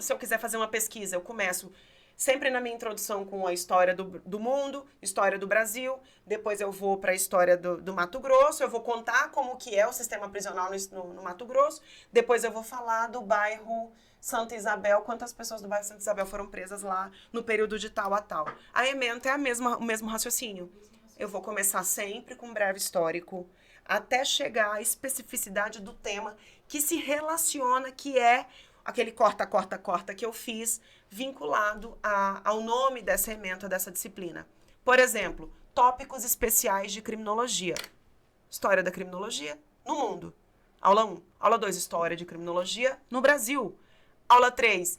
C: Se eu quiser fazer uma pesquisa, eu começo sempre na minha introdução com a história do mundo, história do Brasil, depois eu vou para a história do Mato Grosso, eu vou contar como que é o sistema prisional no Mato Grosso, depois eu vou falar do bairro Santa Isabel, quantas pessoas do bairro Santa Isabel foram presas lá no período de tal a tal. A ementa é o mesmo raciocínio. Eu vou começar sempre com um breve histórico, até chegar à especificidade do tema que se relaciona, que é aquele corta que eu fiz, vinculado ao nome dessa ementa, dessa disciplina. Por exemplo, tópicos especiais de criminologia. História da criminologia no mundo. Aula 1. Aula 2, história de criminologia no Brasil. Aula 3,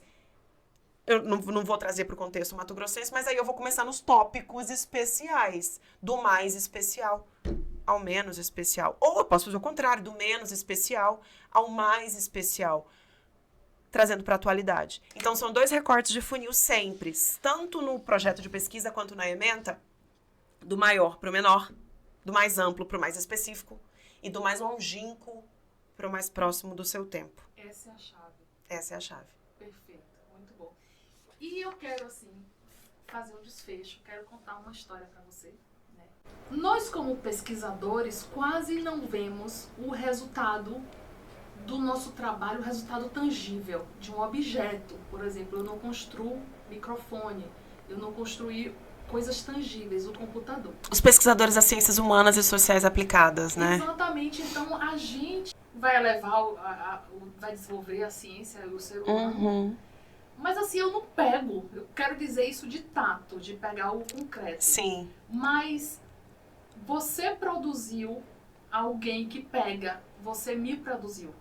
C: Eu não vou trazer para o contexto mato-grossense, mas aí eu vou começar nos tópicos especiais, do mais especial ao menos especial. Ou eu posso fazer o contrário, do menos especial ao mais especial, trazendo para a atualidade. Então, são 2 recortes de funil sempre, tanto no projeto de pesquisa quanto na ementa, do maior para o menor, do mais amplo para o mais específico e do mais longínquo para o mais próximo do seu tempo.
A: Essa é a chave.
C: Essa é a chave.
A: Perfeito, muito bom. E eu quero, assim, fazer um desfecho, quero contar uma história para você. Né? Nós, como pesquisadores, quase não vemos o resultado do nosso trabalho, o resultado tangível de um objeto. Por exemplo, eu não construo microfone, eu não construí coisas tangíveis, o computador.
C: Os pesquisadores das ciências humanas e sociais aplicadas, né?
A: Exatamente. Então, a gente vai levar, vai desenvolver a ciência e o ser humano. Mas assim, eu não pego. Eu quero dizer isso de tato, de pegar o concreto.
C: Sim.
A: Mas você produziu alguém que pega. Você me produziu.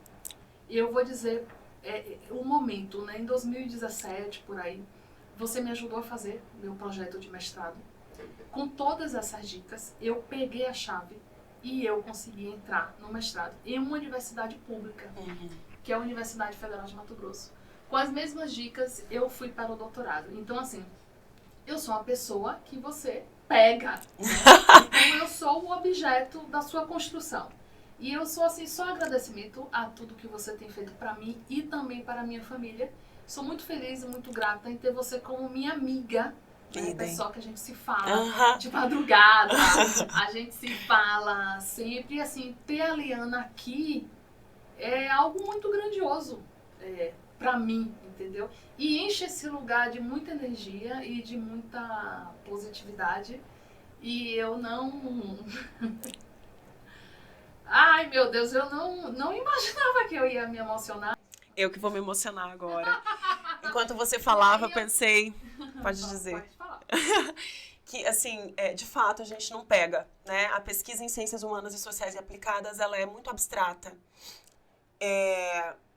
A: Eu vou dizer um momento, né? Em 2017, por aí, você me ajudou a fazer meu projeto de mestrado. Com todas essas dicas, eu peguei a chave e eu consegui entrar no mestrado em uma universidade pública, que é a Universidade Federal de Mato Grosso. Com as mesmas dicas, eu fui para o doutorado. Então, assim, eu sou uma pessoa que você pega. Então, eu sou o objeto da sua construção. E eu sou, assim, só agradecimento a tudo que você tem feito para mim e também para a minha família. Sou muito feliz e muito grata em ter você como minha amiga. Né? Pessoal que a gente se fala de madrugada, a gente se fala sempre. E, assim, ter a Liana aqui é algo muito grandioso para mim, entendeu? E enche esse lugar de muita energia e de muita positividade. E eu não... Ai, meu Deus, eu não imaginava que eu ia me emocionar.
C: Eu que vou me emocionar agora. Enquanto você falava, pensei... Pode dizer.
A: Pode falar.
C: Que, assim, de fato, a gente não pega, né? A pesquisa em ciências humanas e sociais e aplicadas, ela é muito abstrata.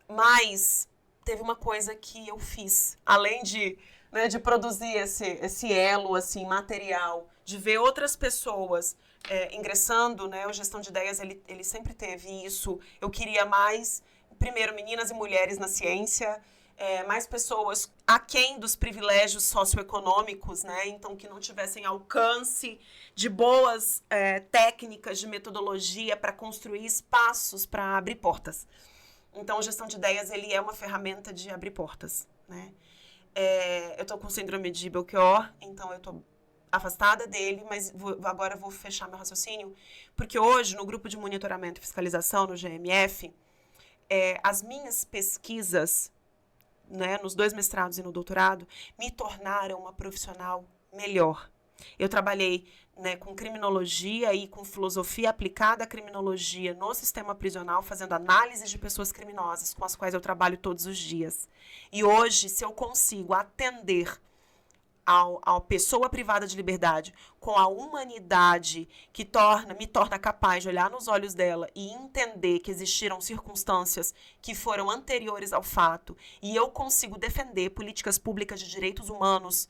C: Mas teve uma coisa que eu fiz, além de produzir esse elo, assim, material, de ver outras pessoas ingressando, né? O Gestão de Ideias, ele sempre teve isso. Eu queria mais, primeiro, meninas e mulheres na ciência, mais pessoas aquém dos privilégios socioeconômicos, né? Então, que não tivessem alcance de boas técnicas de metodologia para construir espaços para abrir portas. Então, Gestão de Ideias, ele é uma ferramenta de abrir portas, né? Eu tô com síndrome de Belchior, então eu tô afastada dele, mas agora eu vou fechar meu raciocínio, porque hoje, no grupo de monitoramento e fiscalização, no GMF, as minhas pesquisas, né, nos 2 mestrados e no doutorado, me tornaram uma profissional melhor. Eu trabalhei, né, com criminologia e com filosofia aplicada à criminologia no sistema prisional, fazendo análise de pessoas criminosas, com as quais eu trabalho todos os dias. E hoje, se eu consigo atender a pessoa privada de liberdade com a humanidade que me torna capaz de olhar nos olhos dela e entender que existiram circunstâncias que foram anteriores ao fato, e eu consigo defender políticas públicas de direitos humanos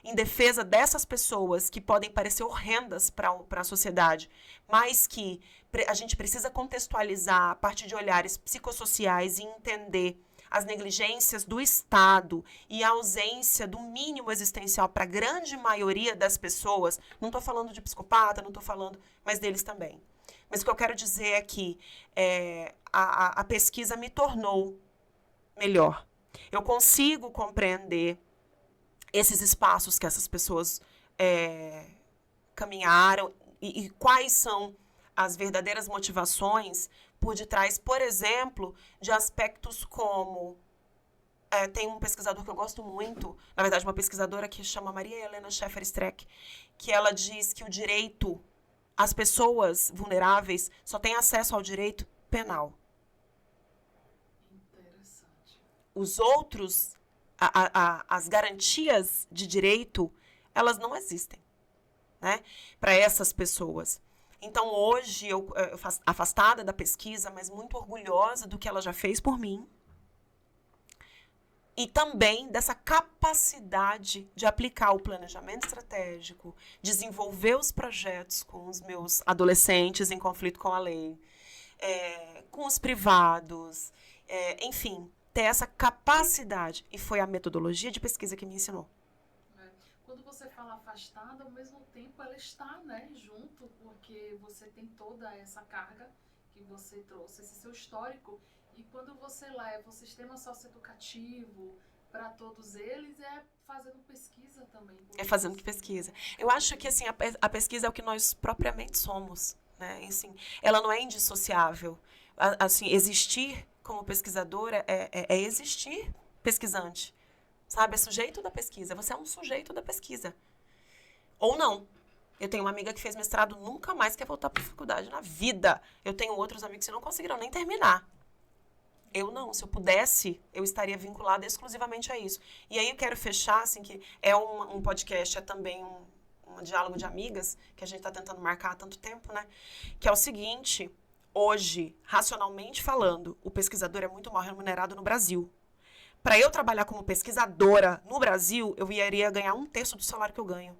C: em defesa dessas pessoas que podem parecer horrendas para a sociedade, mas que a gente precisa contextualizar a partir de olhares psicossociais e entender as negligências do Estado e a ausência do mínimo existencial para a grande maioria das pessoas. Não estou falando de psicopata, não estou falando, mas deles também. Mas o que eu quero dizer é que a pesquisa me tornou melhor. Eu consigo compreender esses espaços que essas pessoas caminharam e quais são as verdadeiras motivações por detrás, por exemplo, de aspectos como... tem um pesquisador que eu gosto muito, na verdade, uma pesquisadora que chama Maria Helena Scheffer-Streck, que ela diz que o direito, as pessoas vulneráveis só têm acesso ao direito penal.
A: Interessante.
C: Os outros, as garantias de direito, elas não existem, né, para essas pessoas. Então, hoje, eu afastada da pesquisa, mas muito orgulhosa do que ela já fez por mim, E também dessa capacidade de aplicar o planejamento estratégico, desenvolver os projetos com os meus adolescentes em conflito com a lei, com os privados, enfim, ter essa capacidade. E foi a metodologia de pesquisa que me ensinou.
A: Quando você fala afastada, ao mesmo tempo ela está, né, junto, porque você tem toda essa carga que você trouxe, esse seu histórico. E quando você leva o sistema socioeducativo para todos eles, é fazendo pesquisa também.
C: É fazendo pesquisa. Eu acho que assim, a pesquisa é o que nós propriamente somos. Né? Assim, ela não é indissociável. Assim, existir como pesquisadora é existir pesquisante. Sabe? É sujeito da pesquisa. Você é um sujeito da pesquisa. Ou não. Eu tenho uma amiga que fez mestrado, nunca mais quer voltar para a faculdade na vida. Eu tenho outros amigos que não conseguiram nem terminar. Eu não, se eu pudesse, eu estaria vinculada exclusivamente a isso. E aí eu quero fechar, assim, que é um podcast, é também um diálogo de amigas, que a gente está tentando marcar há tanto tempo, né? Que é o seguinte, hoje, racionalmente falando, o pesquisador é muito mal remunerado no Brasil. Para eu trabalhar como pesquisadora no Brasil, eu iria ganhar 1/3 do salário que eu ganho.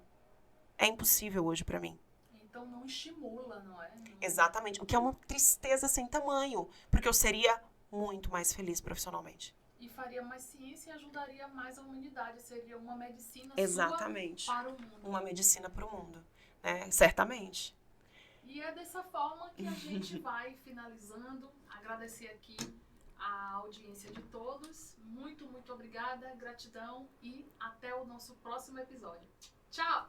C: É impossível hoje para mim.
A: Então não estimula, não é?
C: Exatamente, o que é uma tristeza sem tamanho, porque eu seria muito mais feliz profissionalmente.
A: E faria mais ciência e ajudaria mais a humanidade. Seria uma medicina
C: Exatamente.
A: Sua para o mundo.
C: Uma medicina para o mundo, né? Certamente.
A: E é dessa forma que a gente vai finalizando. Agradecer aqui a audiência de todos. Muito, muito obrigada, gratidão e até o nosso próximo episódio. Tchau!